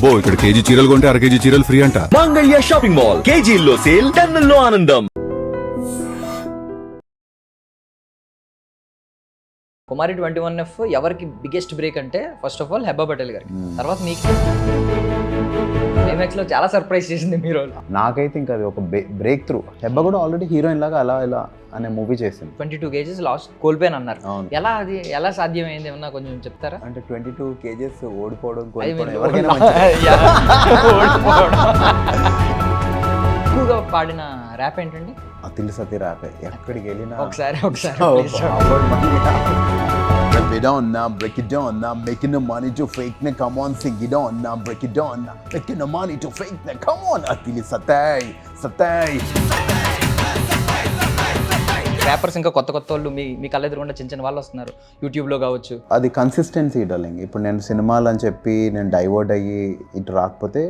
అబ్బో ఇక్కడ కేజీ చీరలు కొంటే అర కేజీ చీరలు ఫ్రీ అంట. మంగళ్య షాపింగ్ మాల్, కేజీల్లో సేల్, టన్నుల్లో ఆనందం. కుమారి 21F ఎవరికి బిగ్గెస్ట్ బ్రేక్ అంటే first of all Hebah Patel గారికి, తర్వాత మీకు క్లైమాక్స్ లో చాలా సర్ప్రైజ్ చేసింది మీరు. నాకైతే ఇంకా అది ఒక బ్రేక్ త్రూ. హెబ్బా కూడా ఆల్రెడీ హీరోయిన్ లాగా అలా ఇలా అనే మూవీ చేసింది. 22 kgs లాస్ట్ కోల్పోయాను అన్నారు. అవును. ఎలా సాధ్యమైంది ఏమన్నా కొంచెం చెప్తారా? అంటే 22 kgs ఓడిపోవడం ఎక్కువగా పాడిన ర్యాప్ ఏంటండి? అతిల్ సతీ ర్యాపే. ఎక్కడికి వెళ్ళినా ఒకసారి Break it down now, break it down now, making the money to fake now, come on, sing it on now, break it down now, making the money to fake now, come on, Atili Satay. Rappers ఇంకా కొత్త వాళ్ళు మీ కళ్ళ ఎదురుగుండా చిన్న వాళ్ళు వస్తున్నారు యూట్యూబ్లో కావచ్చు. అది కన్సిస్టెన్సీ డార్లింగ్. ఇప్పుడు నేను సినిమాలు అని చెప్పి నేను డైవర్ట్ అయ్యి ఇటు రాకపోతే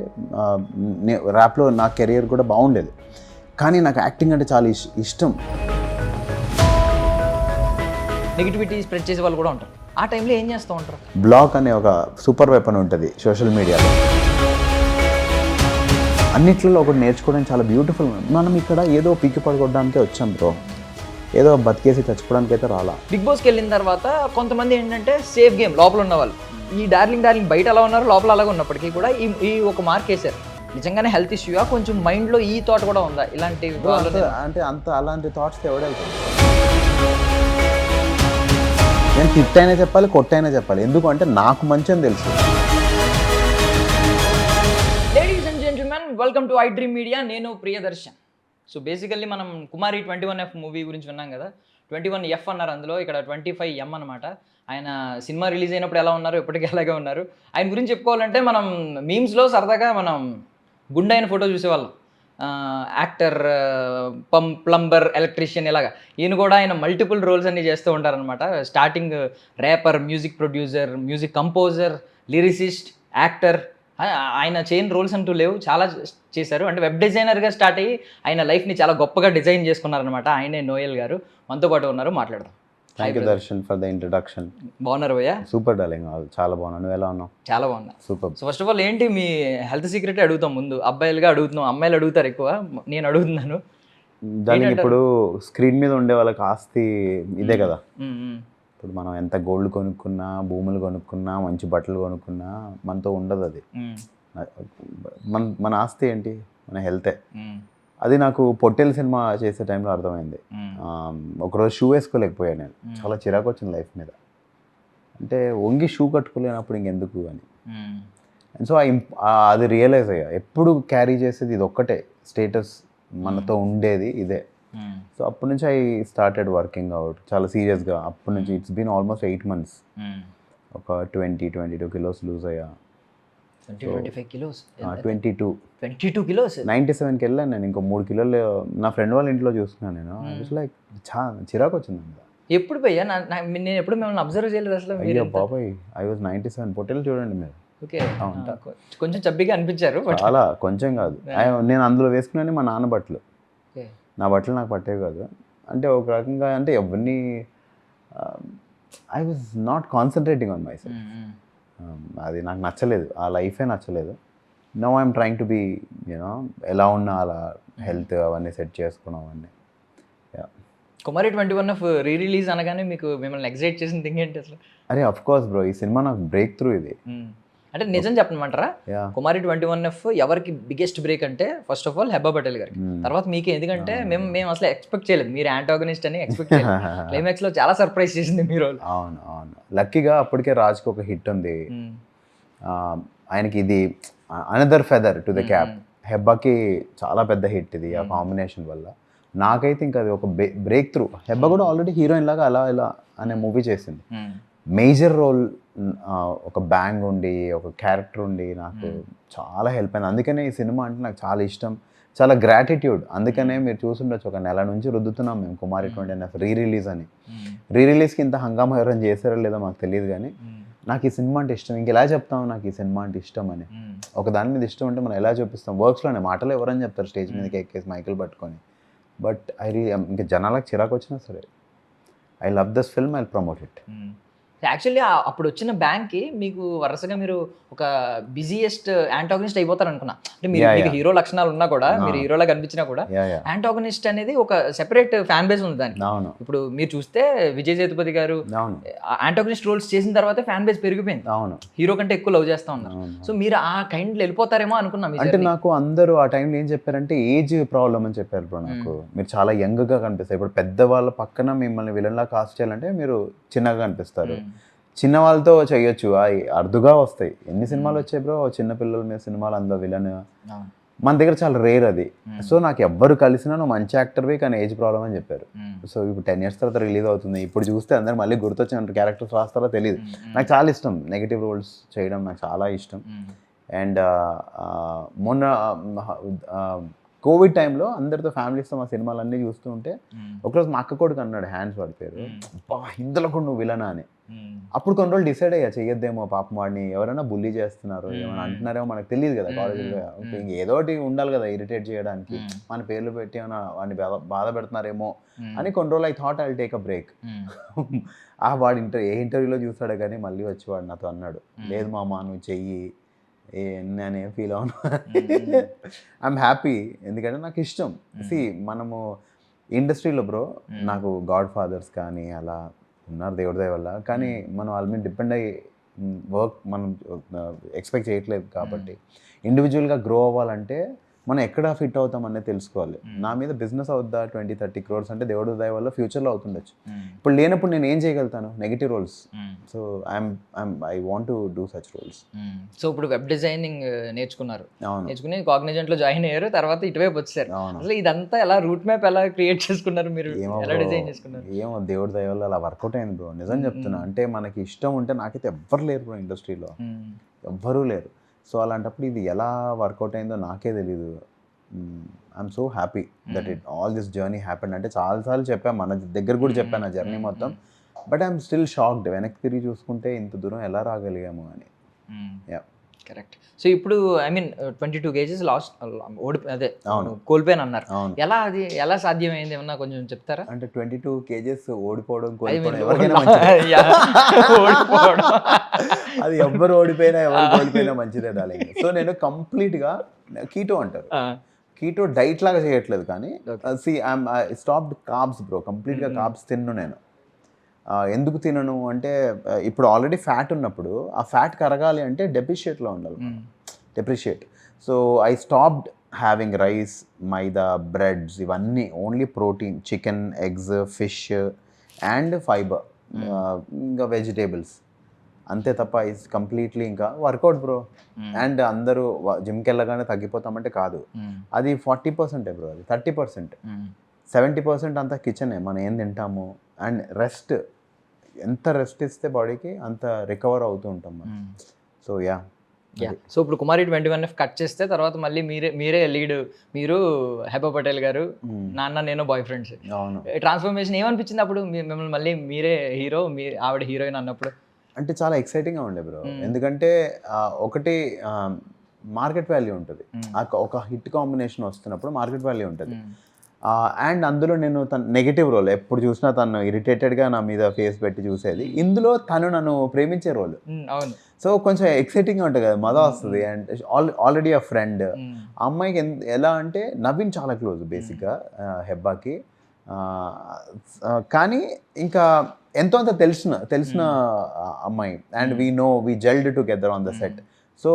ర్యాప్లో నా కెరియర్ కూడా బాగుండేది. కానీ నాకు యాక్టింగ్ అంటే చాలా ఇష్టం. నెగిటివిటీ స్ప్రెడ్ చేసే వాళ్ళు కూడా ఉంటారు. ఆ టైంలో ఏం చేస్తూ ఉంటారు? బ్లాగ్ అనే ఒక సూపర్ వెపన్ ఉంటుంది సోషల్ మీడియాలో. అన్నిట్లలో ఒకటి నేర్చుకోవడం చాలా బ్యూటిఫుల్. మనం ఇక్కడ ఏదో పీకి పడుకోవడానికే వచ్చాం బ్రో, ఏదో బతికేసి చచ్చిపోవడానికి అయితే రాలా. బిగ్ బాస్కి వెళ్ళిన తర్వాత కొంతమంది ఏంటంటే సేఫ్ గేమ్ లోపల ఉన్న వాళ్ళు, ఈ డార్లింగ్ బయట అలా ఉన్నారు, లోపల అలాగే ఉన్నప్పటికీ కూడా ఈ ఒక మార్క్ వేశారు. నిజంగానే హెల్త్ ఇష్యూగా కొంచెం మైండ్లో ఈ థాట్ కూడా ఉందా ఇలాంటి? అంటే అలాంటి థాట్స్ ఎవడెళ్తాడు? నేను తిట్టైనా చెప్పాలి, కొట్టైనా చెప్పాలి. ఎందుకు అంటే నాకు మంచి అని తెలుసు. Ladies and gentlemen, welcome to I dream media. నేను ప్రియదర్శన్. సో బేసికల్లీ మనం కుమారి 21F మూవీ గురించి విన్నాం కదా. 21F అన్నారు అందులో, ఇక్కడ 25M అనమాట. ఆయన సినిమా రిలీజ్ అయినప్పుడు ఎలా ఉన్నారు, ఇప్పటికీ అలాగే ఉన్నారు. ఆయన గురించి చెప్పుకోవాలంటే మనం మీమ్స్లో సరదాగా మనం గుండె అయిన ఫోటో చూసేవాళ్ళం. యాక్టర్, ప్లంబర్, ఎలక్ట్రీషియన్ ఇలాగా. ఈయన కూడా ఆయన మల్టిపుల్ రోల్స్ అన్నీ చేస్తూ ఉంటారనమాట. Starting wrapper, music producer, music composer, lyricist, actor. ఆయన చేయని రోల్స్ అంటూ లేవు, చాలా చేశారు. అంటే వెబ్ డిజైనర్గా స్టార్ట్ అయ్యి ఆయన లైఫ్ని చాలా గొప్పగా డిజైన్ చేసుకున్నారనమాట. ఆయనే నోయల్ గారు మనతో పాటు ఉన్నారు, మాట్లాడదాం. Thank you Darshan for the introduction. బాగున్నారు భయ్యా? సూపర్ డార్లింగ్, చాలా బాగున్నాను. నువ్వు ఎలా ఉన్నావు? చాలా బాగున్నా. Super. So first of all ఏంటి మీ హెల్త్ సీక్రెట్ అడుగుతాం ముందు. అబ్బాయిలుగా అడుగుతున్నాం, అమ్మాయిలు అడుగుతారు ఎక్కువ, నేను అడుగుతున్నాను. దానికి ఇప్పుడు స్క్రీన్ మీద ఉండే వాళ్ళకి ఆస్తి ఇదే కదా. ఇప్పుడు మనం ఎంత గోల్డ్ కొనుక్కున్నా, భూములు కొనుక్కున్నా, మంచి బట్టలు కొనుక్కున్నా మనతో ఉండదు అది. మన ఆస్తి ఏంటి? మన హెల్తే. అది నాకు పొట్టేల్ సినిమా చేసే టైంలో అర్థమైంది. ఒకరోజు షూ వేసుకోలేకపోయాను నేను, చాలా చిరాకు వచ్చింది లైఫ్ మీద. అంటే వంగి షూ కట్టుకోలేనప్పుడు ఇంకెందుకు అని. అండ్ సో అది రియలైజ్ అయ్యా, ఎప్పుడు క్యారీ చేసేది ఇది ఒక్కటే స్టేటస్, మనతో ఉండేది ఇదే. సో అప్పటి నుంచి ఐ స్టార్టెడ్ వర్కింగ్ అవుట్ చాలా సీరియస్గా. అప్పటి నుంచి ఇట్స్ బీన్ ఆల్మోస్ట్ 8 months. ఒక 22 kilos లూజ్ అయ్యా. 25 kilos? 22 kilos? 97కి వెళ్ళాను నేను. ఇంకో 3 kilos నా ఫ్రెండ్ వాళ్ళ ఇంట్లో చూసుకున్నాను నేను. లైక్ చిరాకు వచ్చింది. ఎప్పుడు పోయా? నేను ఎప్పుడు మిమ్మల్ని అబ్జర్వ్ చేయలేదు అసలు. అయ్యో బాబాయ్, ఐ వాజ్ 97. పొట్టేలు చూడండి మీరు. ఓకే, కొంచెం చబ్బిగా అనిపించారు. చాలా కొంచెం కాదు. నేను అందులో వేసుకున్నాను మా నాన్న బట్టలు. నా బట్టలు నాకు పట్టేవి కాదు. అంటే ఒక రకంగా అంటే ఎవరిని I was not concentrating on myself. అది నాకు నచ్చలేదు, ఆ లైఫే నచ్చలేదు. Now I'm trying to be you know ఎలా ఉన్నా అలా హెల్త్ అవన్నీ సెట్ చేసుకోవడం అవన్నీ. కుమారి 21F రిలీజ్ అనగానే మిమ్మల్ని ఎక్సైట్ చేసిన థింగ్ ఏంటి అసలు? అరే అఫ్ కోర్స్ బ్రో, ఈ సినిమా నాకు బ్రేక్ త్రూ ఇది. అంటే నిజం చెప్పమంటారా? కుమారి 21F ఎవరికి బిగ్గెస్ట్ బ్రేక్ అంటే first of all Hebah Patel గారికి, తర్వాత మీకే. ఎందుకంటే మేము అసలు ఎక్స్పెక్ట్ చేయలేదు మీరు యాంటాగనిస్ట్ అని ఎక్స్పెక్ట్ చేయలేదు. క్లైమాక్స్ లో చాలా సర్ప్రైజ్ చేసింది మీరు. అవును. లక్కీగా అప్పటికే రాజ్కి ఒక హిట్ ఉంది, ఆయనకి ఇది another feather to the cap. హెబ్బాకి చాలా పెద్ద హిట్ ఇది, ఆ కాంబినేషన్ వల్ల. నాకైతే ఇంకా అది ఒక బ్రేక్ త్రూ. హెబ్బా కూడా ఆల్రెడీ హీరోయిన్ లాగా అలా ఇలా అనే మూవీ చేసింది. మేజర్ రోల్, ఒక బ్యాంగ్ ఉండి, ఒక క్యారెక్టర్ ఉండి నాకు చాలా హెల్ప్ అయింది. అందుకనే ఈ సినిమా అంటే నాకు చాలా ఇష్టం, చాలా గ్రాటిట్యూడ్. అందుకనే మీరు చూసుండొచ్చు, ఒక నెల నుంచి రుద్దుతున్నాం మేము కుమారి 21F రిలీజ్ అని. రిలీజ్కి ఇంత హంగామా ఎవరైనా చేశారో లేదో మాకు తెలియదు, కానీ నాకు ఈ సినిమా అంటే ఇష్టం. ఇంక ఎలా చెప్తాం నాకు ఈ సినిమా అంటే ఇష్టం అని? ఒక దాని మీద ఇష్టం అంటే మనం ఎలా చూపిస్తాం? వర్క్స్లోనే మాటలు ఎవరని చెప్తారు స్టేజ్ మీదకి ఎక్కేసి మైకులు పట్టుకొని. బట్ ఇంకా జనాలకు చిరాకు వచ్చినా సరే, I love this film, I promote it. Actually అప్పుడు వచ్చిన బ్యాంక్కి మీకు వరుసగా మీరు ఒక బిజియెస్ట్ యాంటాగనిస్ట్ అయిపోతారు అనుకున్నా. అంటే మీరు మీకు హీరో లక్షణాలు ఉన్నా కూడా, మీరు హీరోలా కనిపించినా కూడా యాంటాగనిస్ట్ అనేది ఒక సెపరేట్ ఫ్యాన్ బేస్ ఉంది దానికి. అవును ఇప్పుడు మీరు చూస్తే విజయ్ సేతుపతి గారు అవును యాంటాగనిస్ట్ రోల్స్ చేసిన తర్వాత ఫ్యాన్ బేస్ పెరిగిపోయింది, అవును హీరో కంటే ఎక్కువ లవ్ చేస్తా ఉన్నారు. సో మీరు ఆ కైండ్లో వెళ్ళిపోతారేమో అనుకున్నా. అంటే నాకు అందరూ ఆ టైంలో ఏం చెప్పారంటే ఏజ్ ప్రాబ్లం అని చెప్పారు బ్రో. నాకు మీరు చాలా యంగ్గా కనిపిస్తారు. ఇప్పుడు పెద్దవాళ్ళ పక్కన మిమ్మల్ని విలన్లా కాస్ట్ చేయాలంటే మీరు చిన్నగా కనిపిస్తారు. చిన్న వాళ్ళతో చేయొచ్చు, అవి అరుదుగా వస్తాయి. ఎన్ని సినిమాలు వచ్చాయి బ్రో చిన్న పిల్లల మీద సినిమాలు, అందులో విలన్ మన దగ్గర చాలా రేర్ అది. సో నాకు ఎవ్వరు కలిసినా నువ్వు మంచి యాక్టర్వి కానీ ఏజ్ ప్రాబ్లం అని చెప్పారు. సో ఇప్పుడు 10 years తర్వాత రిలీజ్ అవుతుంది. ఇప్పుడు చూస్తే అందరు మళ్ళీ గుర్తొచ్చిన క్యారెక్టర్స్ రాస్తారో తెలియదు. నాకు చాలా ఇష్టం నెగిటివ్ రోల్స్ చేయడం, నాకు చాలా ఇష్టం. అండ్ మొన్న కోవిడ్ టైంలో అందరితో ఫ్యామిలీస్తో మా సినిమాలన్నీ చూస్తూ ఉంటే ఒకరోజు మా అక్క కొడుకు అన్నాడు, హ్యాండ్స్ వాడి పేరు, బా ఇందులో కూడా నువ్వు విలనా అని. అప్పుడు కొన్ని రోజులు డిసైడ్ అయ్యా చెయ్యొద్దేమో, పాపం వాడిని ఎవరైనా బుల్లీ చేస్తున్నారు ఏమైనా అంటున్నారేమో మనకు తెలియదు కదా కాలేజీలో. ఏదో ఒకటి ఉండాలి కదా ఇరిటేట్ చేయడానికి, మన పేర్లు పెట్టి ఏమైనా వాడిని బాధ పెడుతున్నారేమో అని కొన్ని రోజులు I thought I will take a break. వాడు ఏ ఇంటర్వ్యూలో చూస్తాడో కానీ మళ్ళీ వచ్చి వాడు నాతో అన్నాడు, లేదు మామ నువ్వు చెయ్యి నేనే ఫీల్ అవును. ఐఎమ్ హ్యాపీ, ఎందుకంటే నాకు ఇష్టం. మనము ఇండస్ట్రీలో బ్రో నాకు గాడ్ ఫాదర్స్ కానీ అలా ఉన్నారు దేవుడి దయ వల్ల, కానీ మనం వాళ్ళ మీద డిపెండ్ అయ్యి వర్క్ మనం ఎక్స్పెక్ట్ చేయట్లేదు. కాబట్టి ఇండివిజువల్గా గ్రో అవ్వాలంటే మనం ఎక్కడ ఫిట్ అవుతాం అనేది తెలుసుకోవాలి. నా మీద బిజినెస్ అవుద్దా 20-30 crores అంటే దేవుడి దయ వల్ల ఫ్యూచర్లో అవుతుండొచ్చు. ఇప్పుడు లేనప్పుడు నేను ఏం చేయగలుగుతాను? Negative roles. So I want to do such roles. So ఇప్పుడు వెబ్ డిజైనింగ్ నేర్చుకున్నారు, నేర్చుకుని కాగ్నిజెంట్లో జాయిన్ అయ్యారు, తర్వాత ఇటువైపు వచ్చారు. అసలు ఇదంతా ఎలా రూట్ మ్యాప్ ఎలా క్రియేట్ చేసుకున్నారు మీరు? ఎలా డిజైన్ చేసుకున్నారు? ఏమో దేవుడి దయ వల్ల అలా వర్కౌట్ అయింది బ్రో. నిజం చెప్తున్నా, అంటే మనకి ఇష్టం ఉంటే, నాకైతే ఎవ్వరు లేరు బ్రో ఇండస్ట్రీలో, ఎవ్వరూ లేరు. సో అలాంటప్పుడు ఇది ఎలా వర్కౌట్ అయిందో నాకే తెలీదు. I'm so happy that it all this journey happened. అంటే చాలాసార్లు చెప్పాను, మన దగ్గర కూడా చెప్పాను ఆ జర్నీ మొత్తం. బట్ ఐఎమ్ స్టిల్ షాక్డ్, వెనక్కి తిరిగి చూసుకుంటే ఇంత దూరం ఎలా రాగలిగాము అని. కరెక్ట్. సో ఇప్పుడు ఐ మీన్ 22 kgs లాస్ట్ అదే కోల్పోయాను అన్నారు. ఎలా అది ఎలా సాధ్యమైంది ఏమన్నా కొంచెం చెప్తారా? అంటే 22 kgs ఓడిపోవడం అది ఎవ్వరు ఓడిపోయినా ఎవరు కోల్పోయినా మంచిదే డార్లింగ్. సో నేను కంప్లీట్గా కీటో అంటారు, కీటో డైట్ లాగా చేయట్లేదు, కానీ ఐ స్టాప్డ్ కార్బ్స్ బ్రో. కంప్లీట్గా కార్బ్స్ తిన్ను నేను. ఎందుకు తినను అంటే, ఇప్పుడు ఆల్రెడీ ఫ్యాట్ ఉన్నప్పుడు ఆ ఫ్యాట్ కరగాలి అంటే డెప్రిషియేట్లో ఉండాలి, depreciate. So I stopped having rice, maida, breads, ఇవన్నీ only protein, chicken, eggs, fish and fibre, ఇంకా వెజిటేబుల్స్, అంతే తప్ప ఇస్ కంప్లీట్లీ ఇంకా వర్కౌట్ బ్రో. అండ్ అందరూ జిమ్కి వెళ్ళగానే తగ్గిపోతామంటే కాదు, అది 40% బ్రో, అది 30%. 70% అంతా కిచెనే, మనం ఏం తింటాము. అండ్ రెస్ట్, ఎంత రెస్ట్ ఇస్తే బాడీకి అంత రికవర్ అవుతూ ఉంటాం మనం. సో సో ఇప్పుడు కుమారి 21F కట్ చేస్తే తర్వాత మళ్ళీ మీరే లీడ్, మీరు హెబా పటేల్ గారు, నాన్న నేను బాయ్ ఫ్రెండ్స్. అవును, ట్రాన్స్ఫర్మేషన్ ఏమనిపించింది అప్పుడు మిమ్మల్ని మళ్ళీ మీరే హీరో, ఆవిడ హీరోయిన్ అన్నప్పుడు? అంటే చాలా ఎక్సైటింగ్గా ఉండే బ్రో. ఎందుకంటే ఒకటి మార్కెట్ వాల్యూ ఉంటుంది, ఒక హిట్ కాంబినేషన్ వస్తున్నప్పుడు మార్కెట్ వాల్యూ ఉంటుంది. అండ్ అందులో నేను తన నెగిటివ్ రోల్, ఎప్పుడు చూసినా తను ఇరిటేటెడ్గా నా మీద ఫేస్ పెట్టి చూసేది. ఇందులో తను నన్ను ప్రేమించే రోల్. అవును. సో కొంచెం ఎక్సైటింగ్గా ఉంటుంది కదా, మజా వస్తుంది. అండ్ ఆల్రెడీ ఆ ఫ్రెండ్, ఆ అమ్మాయికి ఎలా అంటే నవీన్ చాలా క్లోజ్ బేసిక్గా హెబ్బాకి, కానీ ఇంకా ఎంతో అంత తెలిసిన అమ్మాయి. And we gelled together on the set. So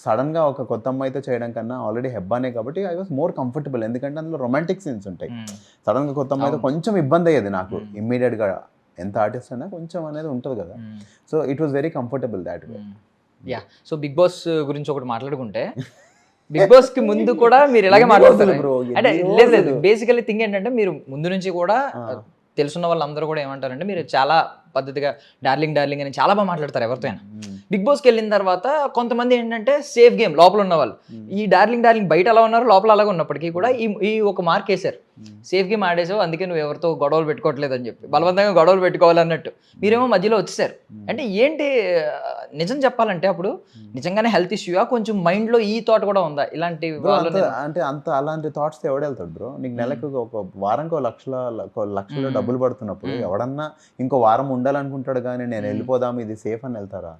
సడన్గా ఒక కొత్త అమ్మాయితో చేయడం కన్నా ఆల్రెడీ హెబ్బానే కాబట్టి ఐ వాస్ మోర్ కంఫర్టబుల్, ఎందుకంటే అందులో రొమాంటిక్ సీన్స్ ఉంటాయి. సడన్గా కొత్త అమ్మాయితో కొంచెం ఇబ్బంది అయ్యేది నాకు ఇమ్మీడియట్గా, ఎంత ఆర్టిస్ట్ అయినా కొంచెం అనేది ఉంటుంది కదా. So it was very comfortable that way. So Bigg Boss గురించి ఒకటి మాట్లాడుకుంటే, బిగ్ బాస్ కి ముందు కూడా మీరు ఇలాగే మాట్లాడుతున్నారు. అంటే లేదు, బేసికల్లీ థింగ్ ఏంటంటే మీరు ముందు నుంచి కూడా తెలుసున్న వాళ్ళందరూ కూడా ఏమంటారంటే మీరు చాలా పద్ధతిగా డార్లింగ్ అని చాలా బాగా మాట్లాడతారు ఎవరితో అయినా. బిగ్ బాస్కి వెళ్ళిన తర్వాత కొంతమంది ఏంటంటే సేఫ్ గేమ్ లోపల ఉన్న వాళ్ళు, ఈ డార్లింగ్ బయట అలా ఉన్నారు, లోపల అలాగే ఉన్నప్పటికీ కూడా ఈ ఒక మార్క్ వేశారు, సేఫ్ గేమ్ ఆడేసావు అందుకే నువ్వు ఎవరితో గొడవలు పెట్టుకోవట్లేదు అని చెప్పి, బలవంతంగా గొడవలు పెట్టుకోవాలన్నట్టు మీరేమో మధ్యలో వచ్చేసారు. అంటే ఏంటి నిజం చెప్పాలంటే అప్పుడు నిజంగానే హెల్త్ ఇష్యూయా, కొంచెం మైండ్లో ఈ థాట్ కూడా ఉందా ఇలాంటి అంటే అంత అలాంటి థాట్స్ ఎవడెళ్తాడు బ్రో? నీకు నెలకు ఒక వారానికి లక్షలో డబ్బులు పడుతున్నప్పుడు ఎవడన్నా ఇంకో వారం ఉండాలనుకుంటాడు, కానీ నేను వెళ్ళిపోదాం ఇది సేఫ్ అని వెళ్తారా?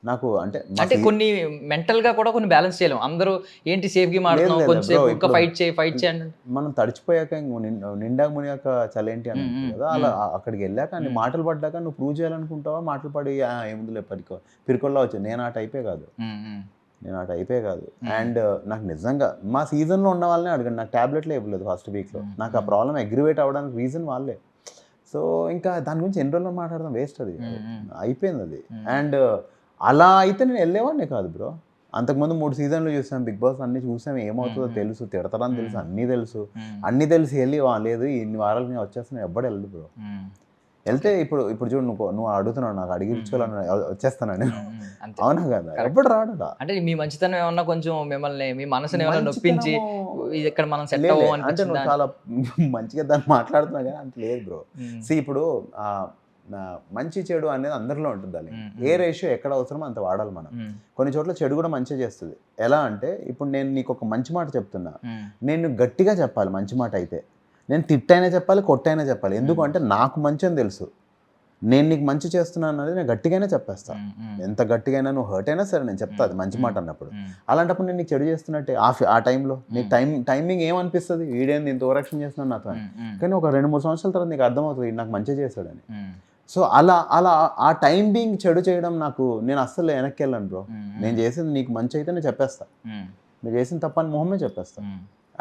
నాకు అంటే కొన్ని మెంటల్ గా కూడా కొన్ని బ్యాలెన్స్ చేయలేము. అందరూ ఏంటి సేఫ్ గేమ్ ఆడుతున్నాం, కొంచెం ఇంకా ఫైట్ చేయండి. మనం తడిచిపోయాక నిండా మునిగాక చలేంటి అని కదా, అలా అక్కడికి వెళ్ళాక అన్ని మాటలు పడ్డాక నువ్వు ప్రూవ్ చేయాలనుకుంటావా? మాటలు పడి ఏముందిలే పిరుకొల్లా వచ్చి నేను ఆ టైపే కాదు. అండ్ నాకు నిజంగా మా సీజన్లో ఉన్న వాళ్ళనే అడగండి, నాకు టాబ్లెట్లే ఇవ్వలేదు ఫస్ట్ వీక్లో. నాకు ఆ ప్రాబ్లం అగ్రివేట్ అవ్వడానికి రీజన్ వాళ్ళే. సో ఇంకా దాని గురించి ఎన్ని రోజులు మాట్లాడదాం, వేస్ట్, అది అయిపోయింది అది. అండ్ అలా అయితే నేను వెళ్ళేవాడినే కాదు బ్రో. అంతకుముందు 3 సీజన్లు చూసాం బిగ్ బాస్, అన్ని చూసాం, ఏమవుతుందో తెలుసు, తిడతారని తెలుసు, అన్నీ తెలిసి వెళ్ళి లేదు ఇన్ని వారాలు నేను వచ్చేస్తాను ఎవ్వడు వెళ్ళదు బ్రో. వెళ్తే ఇప్పుడు చూడు, నువ్వు అడుగుతున్నావు, నాకు అడిగించుకోవాలని వచ్చేస్తానని, అవునా కదా? ఎప్పుడు రాడట. అంటే మీ మంచితనం ఏమన్నా కొంచెం మిమ్మల్ని మీ మనసుని ఏమన్నా నొప్పించి ఇక్కడ మనం సెట్ అంటే నువ్వు చాలా మంచిగా దాన్ని మాట్లాడుతున్నావు కానీ అంత లేదు బ్రో. ఇప్పుడు మంచి చెడు అనేది అందరిలో ఉంటుంది, ఏ రేషియో ఎక్కడ అవసరమో అంత వాడాలి మనం. కొన్ని చోట్ల చెడు కూడా మంచిగా చేస్తుంది. ఎలా అంటే ఇప్పుడు నేను నీకు ఒక మంచి మాట చెప్తున్నా, నేను గట్టిగా చెప్పాలి మంచి మాట అయితే, నేను తిట్టైనా చెప్పాలి, కొట్టైనా చెప్పాలి. ఎందుకంటే నాకు మంచి అని తెలుసు, నేను నీకు మంచి చేస్తున్నాను అనేది నేను గట్టిగానే చెప్పేస్తాను. ఎంత గట్టిగా నువ్వు హర్ట్ అయినా సరే నేను చెప్తా, అది మంచి మాట అన్నప్పుడు. అలాంటప్పుడు నేను నీకు చెడు చేస్తున్నట్టే ఆ టైంలో నీకు టైమింగ్ ఏమనిపిస్తుంది, వీడేంది ఇంత ఓవరాక్షన్ చేస్తున్నాను నాతో అని. కానీ ఒక 2-3 సంవత్సరాల తర్వాత నీకు అర్థమవుతుంది నాకు మంచిగా చేశాడని. సో అలా ఆ టైం బీయింగ్ చెడు చేయడం నేను అస్సలు వెనక్కి వెళ్ళను బ్రో. నేను చేసింది నీకు మంచి అయితే నేను చెప్పేస్తా, మీరు చేసిన తప్పని మొహమే చెప్పేస్తా.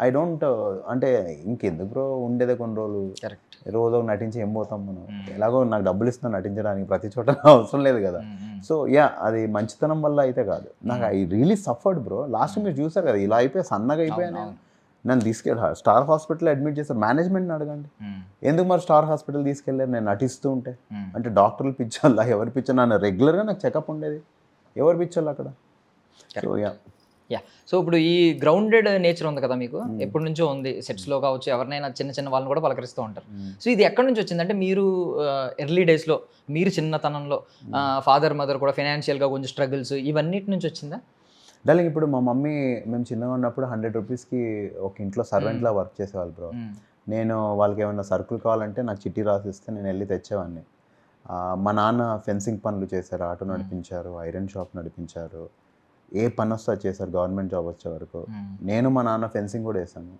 ఐ డోంట్ అంటే ఇంకెందుకు బ్రో ఉండేదే కొన్ని రోజులు, రోజు నటించి ఏం పోతాం మనం, ఎలాగో నాకు డబ్బులు ఇస్తాను నటించడానికి, ప్రతి చోట అవసరం లేదు కదా. సో అది మంచితనం వల్ల అయితే కాదు, నాకు I really suffered bro. Last మీరు చూసారు కదా, ఇలా అయిపోయి సన్నగా అయిపోయాను. నన్ను తీసుకెళ్ళి స్టార్ హాస్పిటల్ అడ్మిట్ చేశారు. మేనేజ్మెంట్ని అడగండి ఎందుకు మరి స్టార్ హాస్పిటల్ తీసుకెళ్ళారు నేను నటిస్తూ ఉంటే. అంటే డాక్టర్లు పిచ్చోళ్ళ, ఎవరు పిచ్చో? నన్ను రెగ్యులర్గా నాకు చెకప్ ఉండేది, ఎవరు పిచ్చోళ్ళు అక్కడ. సో సో ఇప్పుడు ఈ గ్రౌండెడ్ నేచర్ ఉంది కదా మీకు, ఎప్పటి నుంచో ఉంది, సెట్స్లో కావచ్చు, ఎవరినైనా చిన్న వాళ్ళని కూడా పలకరిస్తూ ఉంటారు. సో ఇది ఎక్కడి నుంచి వచ్చిందంటే మీరు ఎర్లీ డేస్లో, మీరు చిన్నతనంలో ఫాదర్ మదర్ కూడా ఫైనాన్షియల్గా కొంచెం స్ట్రగుల్స్, ఇవన్నిటి నుంచి వచ్చిందా? డార్లింగ్ ఇప్పుడు మా మమ్మీ మేము చిన్నగా ఉన్నప్పుడు 100 రూపీస్కి ఒక ఇంట్లో సర్వెంట్లా వర్క్ చేసేవాళ్ళు బ్రో. నేను వాళ్ళకి ఏమైనా సరుకులు కావాలంటే నాకు చిట్టి రాసిస్తే నేను వెళ్ళి తెచ్చేవాడిని. మా నాన్న ఫెన్సింగ్ పనులు చేశారు, ఆటో నడిపించారు, ఐరన్ షాప్ నడిపించారు, ఏ పని వస్తా చేశారు గవర్నమెంట్ జాబ్ వచ్చే వరకు. నేను మా నాన్న ఫెన్సింగ్ కూడా వేసాను.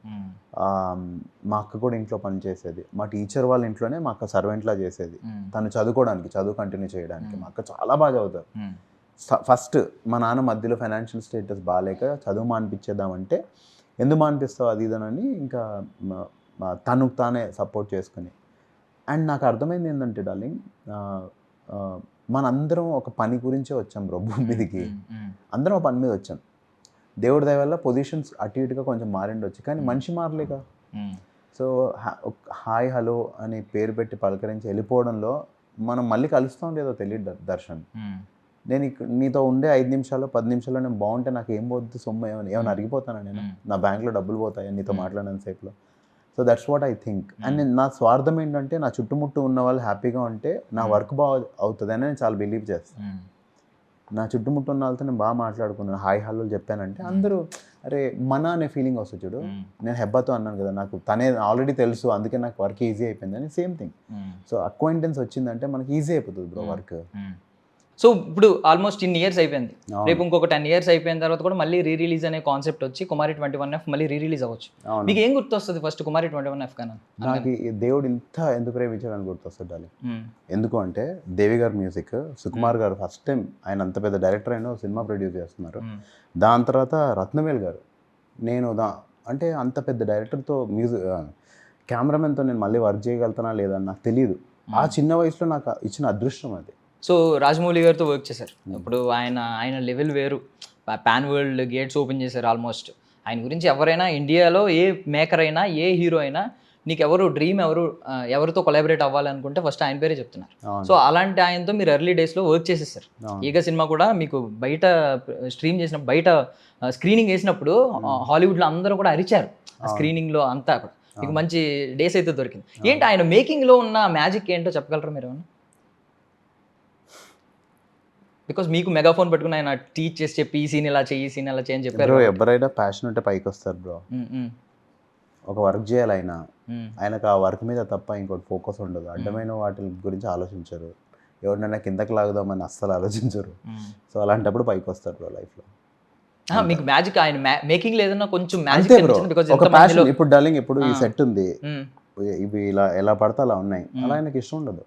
మా అక్క కూడా ఇంట్లో పని చేసేది, మా టీచర్ వాళ్ళ ఇంట్లోనే మా అక్క సర్వెంట్లా చేసేది, తను చదువు కంటిన్యూ చేయడానికి. మా అక్క చాలా బాగా చదువుతారు. ఫస్ట్ మా నాన్న మధ్యలో ఫైనాన్షియల్ స్టేటస్ బాగాలేక చదువు మానిపించేద్దామంటే, ఎందుకు మానిపిస్తావు అది ఇదనని ఇంకా తనకు తానే సపోర్ట్ చేసుకుని. అండ్ నాకు అర్థమైంది ఏంటంటే డార్లింగ్, మనందరం ఒక పని గురించే వచ్చాం బ్రో భూమి మీదకి, అందరం ఒక పని మీద వచ్చాం. దేవుడి దయ వల్ల పొజిషన్స్ అటు ఇటుగా కొంచెం మారిండొచ్చు, కానీ మనిషి మారలేక. సో హాయ్ హలో అని పేరు పెట్టి పలకరించి వెళ్ళిపోవడంలో మనం మళ్ళీ కలుస్తాం లేదో తెలియదు దర్శన్. నేను నీతో ఉండే 5 నిమిషాలు 10 నిమిషాల్లో నేను బాగుంటే నాకు ఏం పోద్ది సొమ్ము, ఏమైనా అరిగిపోతాను నేను, నా బ్యాంక్లో డబ్బులు పోతాయి నీతో మాట్లాడిన సేపులో. So that's what I think. And నా స్వార్థం ఏంటంటే నా చుట్టుముట్టు ఉన్న వాళ్ళు హ్యాపీగా ఉంటే నా వర్క్ బాగా అవుతుంది అని నేను చాలా బిలీవ్ చేస్తాను. నా చుట్టుముట్టు ఉన్న వాళ్ళతో నేను బాగా మాట్లాడుకున్నాను, హాయ్ హలో చెప్పానంటే అందరూ అరే మన అనే ఫీలింగ్ వస్తుంది చూడు. నేను హెబ్బాతో అన్నాను కదా, నాకు తనే ఆల్రెడీ తెలుసు అందుకే నాకు వర్క్ ఈజీ అయిపోయింది అని, సేమ్ థింగ్. సో అక్వైంటెన్స్ వచ్చిందంటే మనకి ఈజీ అయిపోతుంది బ్రో వర్క్. సో ఇప్పుడు ఆల్మోస్ట్ 10 years అయిపోయింది, రేపు ఇంకొక 10 years అయిపోయిన తర్వాత కూడా మళ్ళీ రిలీజ్ అనే కాన్సెప్ట్ వచ్చి కుమారి 21F మళ్ళీ రిలీజ్ అవ్వచ్చు. మీకు ఏం గుర్తొస్తుంది ఫస్ట్ కుమారి 21F కన్నా? నాకు దేవుడు ఇంత ఎందుకు ప్రేమించాడని గుర్తొస్తుంది డాలి. ఎందుకు అంటే దేవి గారు మ్యూజిక్, సుకుమార్ గారు ఫస్ట్ టైం ఆయన అంత పెద్ద డైరెక్టర్ అయినా సినిమా ప్రొడ్యూస్ చేస్తున్నారు. దాని తర్వాత రత్నవేల్ గారు, నేను అంటే అంత పెద్ద డైరెక్టర్తో కెమెరామెన్తో నేను మళ్ళీ వర్క్ చేయగలుగుతానా లేదా నాకు తెలియదు. ఆ చిన్న వయసులో నాకు ఇచ్చిన అదృష్టం అది. సో రాజమౌళి గారితో వర్క్ చేశారు, ఇప్పుడు ఆయన లెవెల్ వేరు, పాన్ వరల్డ్ గేట్స్ ఓపెన్ చేశారు ఆల్మోస్ట్. ఆయన గురించి ఎవరైనా ఇండియాలో ఏ మేకర్ అయినా ఏ హీరో అయినా నీకు ఎవరు డ్రీమ్ ఎవరితో కొలాబరేట్ అవ్వాలనుకుంటే ఫస్ట్ ఆయన పేరే చెప్తున్నారు. సో అలాంటి ఆయనతో మీరు ఎర్లీ డేస్లో వర్క్ చేసేసారు. ఈగ సినిమా కూడా మీకు బయట స్ట్రీమ్ చేసినప్పుడు, బయట స్క్రీనింగ్ వేసినప్పుడు హాలీవుడ్లో అందరూ కూడా అరిచారు స్క్రీనింగ్లో అంతా కూడా. మీకు మంచి డేస్ అయితే దొరికింది. ఏంటి ఆయన మేకింగ్లో ఉన్న మ్యాజిక్ ఏంటో చెప్పగలరా మీరు ఏమన్నా? బికాస్ మీకు మెగాఫోన్ పెట్టుకుని ఆయన టీచ్ చేసి చెప్పి ఈ సీన్ ఇలా చేయి, ఈ సీన్ ఇలా చేయని చెప్పారు. బ్రో ఎవరైనా ప్యాషన్ ఉంటే పైకి వస్తారు బ్రో. ఒక వర్క్ చేయాలి ఆయనకు ఆ వర్క్ మీద తప్ప ఇంకోటి ఫోకస్ ఉండదు. అడ్డమైన వాటి గురించి ఆలోచించరు, ఎవరినైనా కిందకి లాగుదామని అస్సలు ఆలోచించరు. సో అలాంటప్పుడు పైకి వస్తారు బ్రో లైఫ్లో. మీకు మ్యాజిక్ ఆయన మేకింగ్ లేదన్నా కొంచెం అంతే బ్రో. ఒక ప్యాషన్. ఇప్పుడు డార్లింగ్ ఇప్పుడు ఈ సెట్ ఉంది, ఇవి ఇలా ఎలా పడితే అలా ఉన్నాయి, అలా ఆయనకి ఇష్టం ఉండదు.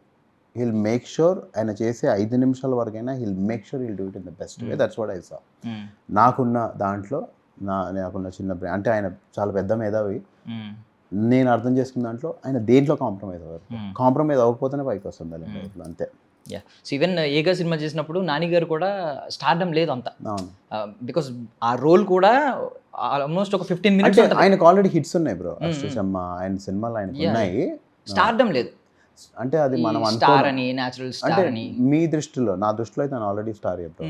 he'll make sure ఆయన చేసే 5 నిమిషాల వరకైనా he'll make sure he'll do it in the best way. That's what I saw. నాకున్న దాంట్లో నాకున్న చిన్న బ్రెయిన్ అంటే ఆయన చాలా పెద్ద మేధావి. నేను అర్థం చేసుకున్న దాంట్లో ఆయన దేంట్లో కాంప్రమైజ్ అవ్వరు. కాంప్రమైజ్ అవ్వకపోతేనే పైకి వస్తుంది లైఫ్లో, అంతే. సో ఈవెన్ ఏగా సినిమా చేసినప్పుడు నాని గారు కూడా స్టార్డమ్ లేదు అంత, బికాస్ ఆ రోల్ కూడా ఆల్మోస్ట్ ఒక 15 మినిట్స్ ఆయనకు ఆల్రెడీ హిట్స్ ఉన్నాయి బ్రో. ఆయన సినిమాలు ఆయనకు ఉన్నాయి, స్టార్డమ్ లేదు. అంటే అది మనం స్టార్ అని, నేచురల్ స్టార్ అని మీ దృష్టిలో, నా దృష్టిలో అయితే ఆల్రెడీ స్టార్ బ్రో.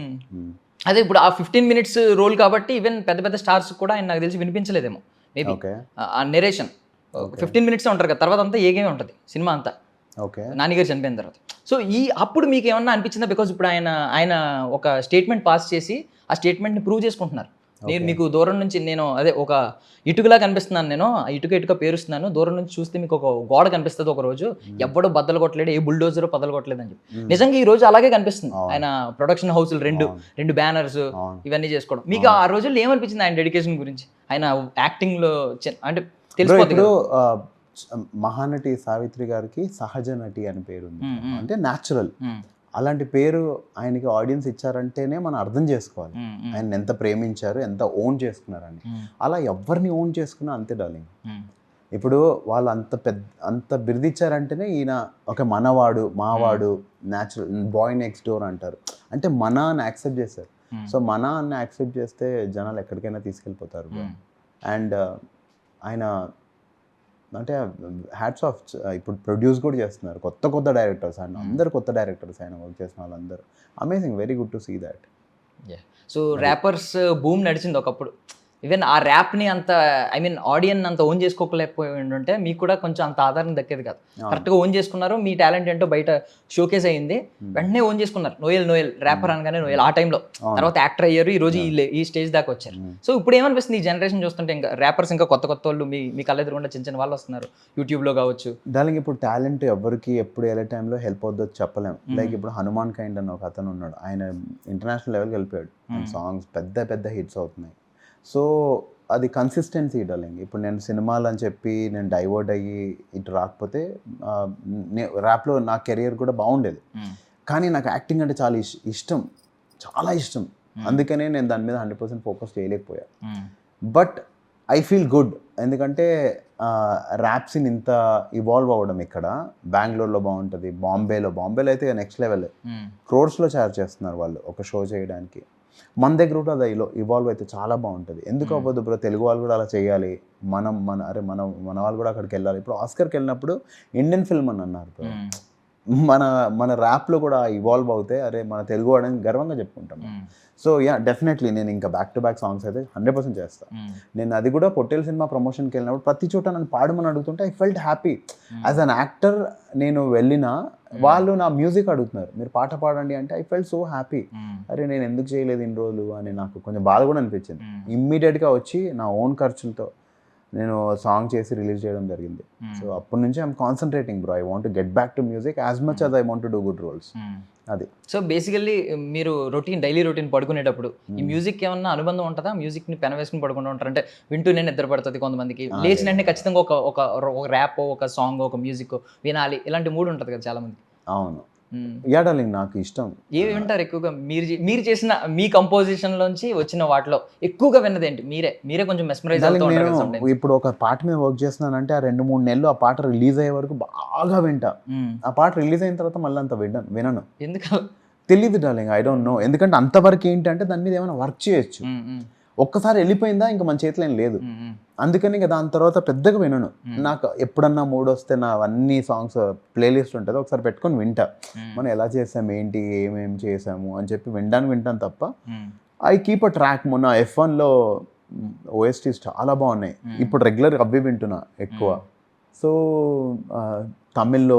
అదే ఇప్పుడు ఆ 15 మినిట్స్ రోల్ కాబట్టి ఈవెన్ పెద్ద పెద్ద స్టార్స్ కూడా ఆయన నాకు తెలిసి వినిపించలేదేమో మేబీ. ఆ నెరేషన్ 15 మినిట్స్ ఉంటారు కదా, తర్వాత అంతా ఏగేమే ఉంటుంది సినిమా అంతా. ఓకే, నాన్నగారు చనిపోయిన తర్వాత. సో అప్పుడు మీకు ఏమన్నా అనిపించిందా? బికాజ్ ఇప్పుడు ఆయన ఒక స్టేట్మెంట్ పాస్ చేసి ఆ స్టేట్మెంట్ని ప్రూవ్ చేసుకుంటున్నారు. నేను మీకు దూరం నుంచి నేను అదే ఒక ఇటుకలా కనిపిస్తున్నాను, నేను ఇటుక పేరుస్తున్నాను, దూరం నుంచి చూస్తే మీకు ఒక గోడ కనిపిస్తుంది ఒక రోజు, ఎవ్వడో బద్దలు కొట్టలేడు, ఏ బుల్డోజర్ బద్దలు కొట్టలేదు అని చెప్పి. నిజంగా ఈ రోజు అలాగే కనిపిస్తుంది. ఆయన ప్రొడక్షన్ హౌస్లు రెండు బ్యానర్స్ ఇవన్నీ చేసుకోవడం. మీకు ఆ రోజుల్లో ఏమనిపించింది ఆయన డెడికేషన్ గురించి, ఆయన యాక్టింగ్ లో? అంటే తెలిసిపోతుంది మహానటి సావిత్రి గారికి సహజ నటి అని పేరు ఉంది, అంటే న్యాచురల్. అలాంటి పేరు ఆయనకి ఆడియన్స్ ఇచ్చారంటేనే మనం అర్థం చేసుకోవాలి ఆయన ఎంత ప్రేమించారు, ఎంత ఓన్ చేసుకున్నారని. అలా ఎవరిని ఓన్ చేసుకున్నా అంతే డార్లింగ్. ఇప్పుడు వాళ్ళు అంత బిరుదిచ్చారంటేనే ఈయన ఒక మనవాడు, మావాడు, న్యాచురల్ బాయ్ నెక్స్ట్ డోర్ అంటారు. అంటే మన అని యాక్సెప్ట్ చేశారు. సో మన అని యాక్సెప్ట్ చేస్తే జనాలు ఎక్కడికైనా తీసుకెళ్ళిపోతారు. అండ్ ఆయన అంటే హ్యాట్స్ ఆఫ్. ఇప్పుడు ప్రొడ్యూస్ కూడా చేస్తున్నారు కొత్త డైరెక్టర్స్, అండ్ అందరు కొత్త డైరెక్టర్స్ ఆయన వర్క్ చేసిన వాళ్ళందరూ. Amazing, very good to see that. So rappers boom నడిచింది ఒకప్పుడు. ఈవెన్ ఆ ర్యాప్ని అంత ఆడియన్ అంత ఓన్ చేసుకోలేకపోయి ఉంటే మీకు కూడా కొంచెం అంత ఆధారం దక్కేది కాదు. కరెక్ట్గా ఓన్ చేసుకున్నారు, మీ టాలెంట్ ఏంటో బయట షోకేస్ అయ్యింది, వెంటనే ఓన్ చేసుకున్నారు. నోయల్ ర్యాపర్ అనగానే నోయల్ ఆ టైంలో, తర్వాత యాక్టర్ అయ్యారు, ఈ రోజు ఈ స్టేజ్ దాకా వచ్చారు. సో ఇప్పుడు ఏమనిపిస్తుంది ఈ జనరేషన్ చూస్తుంటే, ఇంకా ర్యాపర్స్ ఇంకా కొత్త వాళ్ళు మీ కళ్ళ ఎదురుగుండా చిన్న వాళ్ళు వస్తున్నారు యూట్యూబ్లో కావచ్చు. దానికి ఇప్పుడు టాలెంట్ ఎవరికి ఎప్పుడు ఏ టైంలో హెల్ప్ అవుద్దో చెప్పలేం. లైక్ ఇప్పుడు హనుమాన్ కైండ్ అన్న ఒక అతను ఉన్నాడు, ఆయన ఇంటర్నేషనల్ లెవెల్కి వెళ్ళిపోయాడు, సాంగ్స్ పెద్ద హిట్స్ అవుతున్నాయి. సో అది కన్సిస్టెన్సీ డార్లింగ్. ఇప్పుడు నేను సినిమాలు అని చెప్పి నేను డైవర్ట్ అయ్యి ఇటు రాకపోతే ర్యాప్లో నా కెరియర్ కూడా బాగుండేది. కానీ నాకు యాక్టింగ్ అంటే చాలా ఇష్టం. అందుకనే నేను దాని మీద 100% ఫోకస్ చేయలేకపోయా. బట్ ఐ ఫీల్ గుడ్, ఎందుకంటే ర్యాప్ సీన్ ఇంత ఇవాల్వ్ అవ్వడం ఇక్కడ బెంగళూరులో బాగుంటుంది, బాంబేలో అయితే నెక్స్ట్ లెవెల్, క్రోర్స్లో చార్జ్ చేస్తున్నారు వాళ్ళు ఒక షో చేయడానికి. మన దగ్గర కూడా అది ఇవాల్వ్ అయితే చాలా బాగుంటుంది. ఎందుకు అవ్వదు బ్రో, తెలుగు వాళ్ళు కూడా అలా చేయాలి, మన వాళ్ళు కూడా అక్కడికి వెళ్ళాలి. ఇప్పుడు ఆస్కర్కి వెళ్ళినప్పుడు ఇండియన్ ఫిల్మ్ అని అన్నారు బ్రో. మన ర్యాప్లో కూడా ఇవాల్వ్ అవుతే అరే మన తెలుగు వాడని గర్వంగా చెప్పుకుంటాం. సో డెఫినెట్లీ నేను ఇంకా బ్యాక్ టు బ్యాక్ సాంగ్స్ అయితే 100% చేస్తాను. నేను అది కూడా పొట్టేల్ సినిమా ప్రమోషన్కి వెళ్ళినప్పుడు ప్రతి చోట నన్ను పాడమని అడుగుతుంటే I felt happy. As an actor నేను వెళ్ళినా వాళ్ళు నా మ్యూజిక్ అడుగుతున్నారు, మీరు పాట పాడండి అంటే ఐ ఫెల్ట్ సో హ్యాపీ. అరే నేను ఎందుకు చేయలేదు ఇన్ని రోజులు అని నాకు కొంచెం బాధ కూడా అనిపించింది. ఇమ్మీడియట్గా వచ్చి నా ఓన్ ఖర్చులతో నేను సాంగ్ చేసి రిలీజ్ చేయడం జరిగింది. సో అప్పటి నుంచి I'm concentrating bro, I want to get back to music as much as I want to do good roles. అది. సో బేసికల్లీ మీరు డైలీ రొటీన్ పడుకునేటప్పుడు ఈ మ్యూజిక్ ఏమన్నా అనుబంధం ఉంటుందా? మ్యూజిక్ని పెన వేసుకుని పడుకుంటూ ఉంటారు అంటే వింటూనే నిద్ర పడుతుంది కొంతమందికి, లేచినంటే ఖచ్చితంగా ఒక ర్యాప్, ఒక సాంగ్, ఒక మ్యూజిక్ వినాలి, ఇలాంటి మూడ్ ఉంటుంది కదా చాలా మంది. అవును, డార్లింగ్ నాకు ఇష్టం. ఏవి వింటారు ఎక్కువగా? మీరు చేసిన మీ కంపోజిషన్ లోంచి వచ్చిన వాటిలో ఎక్కువగా విన్నది ఏంటి? మీరే కొంచెం మెస్మరైజ్ అవుతూ ఉంటారు. ఇప్పుడు ఒక పాట మీద వర్క్ చేస్తున్నానంటే ఆ 2-3 నెలలు ఆ పాట రిలీజ్ అయ్యే వరకు బాగా వింటా. ఆ పాట రిలీజ్ అయిన తర్వాత మళ్ళీ అంత వినను. ఎందుకు తెలియదు డార్లింగ్, ఐ డోంట్ నో. ఎందుకంటే అంతవరకు ఏంటంటే దాని మీద ఏమైనా వర్క్ చేయొచ్చు. ఒక్కసారి వెళ్ళిపోయిందా ఇంకా మన చేతిలో ఏం లేదు. అందుకని ఇంకా దాని తర్వాత పెద్దగా వినను. నాకు ఎప్పుడన్నా మూడ్ వస్తే నా అన్ని సాంగ్స్ ప్లేలిస్ట్ ఉంటుంది, ఒకసారి పెట్టుకొని వింటా. మనం ఎలా చేసాం, ఏంటి, ఏమేమి చేసాము అని చెప్పి వింటాను తప్ప ఐ కీప్ అ ట్రాక్. మొన్న F1లో OSTs చాలా బాగున్నాయి. ఇప్పుడు రెగ్యులర్ అవి వింటున్నా ఎక్కువ. సో తమిళ్లో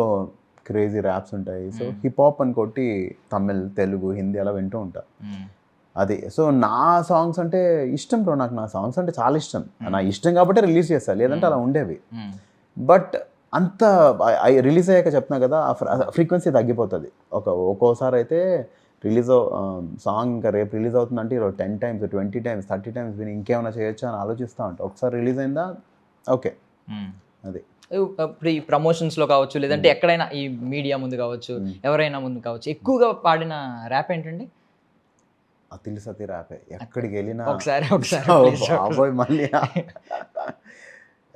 క్రేజీ ర్యాప్స్ ఉంటాయి. సో హిప్ హాప్ అని కొట్టి తమిళ్, తెలుగు, హిందీ అలా వింటూ ఉంటా. అది. సో నా సాంగ్స్ అంటే ఇష్టం బ్రో. నాకు నా సాంగ్స్ అంటే చాలా ఇష్టం. నా ఇష్టం కాబట్టి రిలీజ్ చేస్తా, లేదంటే అలా ఉండేవి. బట్ అంత రిలీజ్ అయ్యాక చెప్తున్నా కదా, ఫ్రీక్వెన్సీ తగ్గిపోతుంది. ఒక్కోసారి అయితే సాంగ్ ఇంకా రేపు రిలీజ్ అవుతుందంటే 10 times 20 times 30 times విని ఇంకేమైనా చేయొచ్చా అని ఆలోచిస్తూ ఉంటా. ఒకసారి రిలీజ్ అయిందా ఓకే. అది ప్రీ ప్రమోషన్స్లో కావచ్చు, లేదంటే ఎక్కడైనా ఈ మీడియా ముందు కావచ్చు, ఎవరైనా ముందు కావచ్చు, ఎక్కువగా పాడిన ర్యాప్ ఏంటండి? అతిలి సతి ర్యాపే. ఎక్కడికి వెళ్ళినా ఒకసారి బాబోయ్ మళ్ళీ.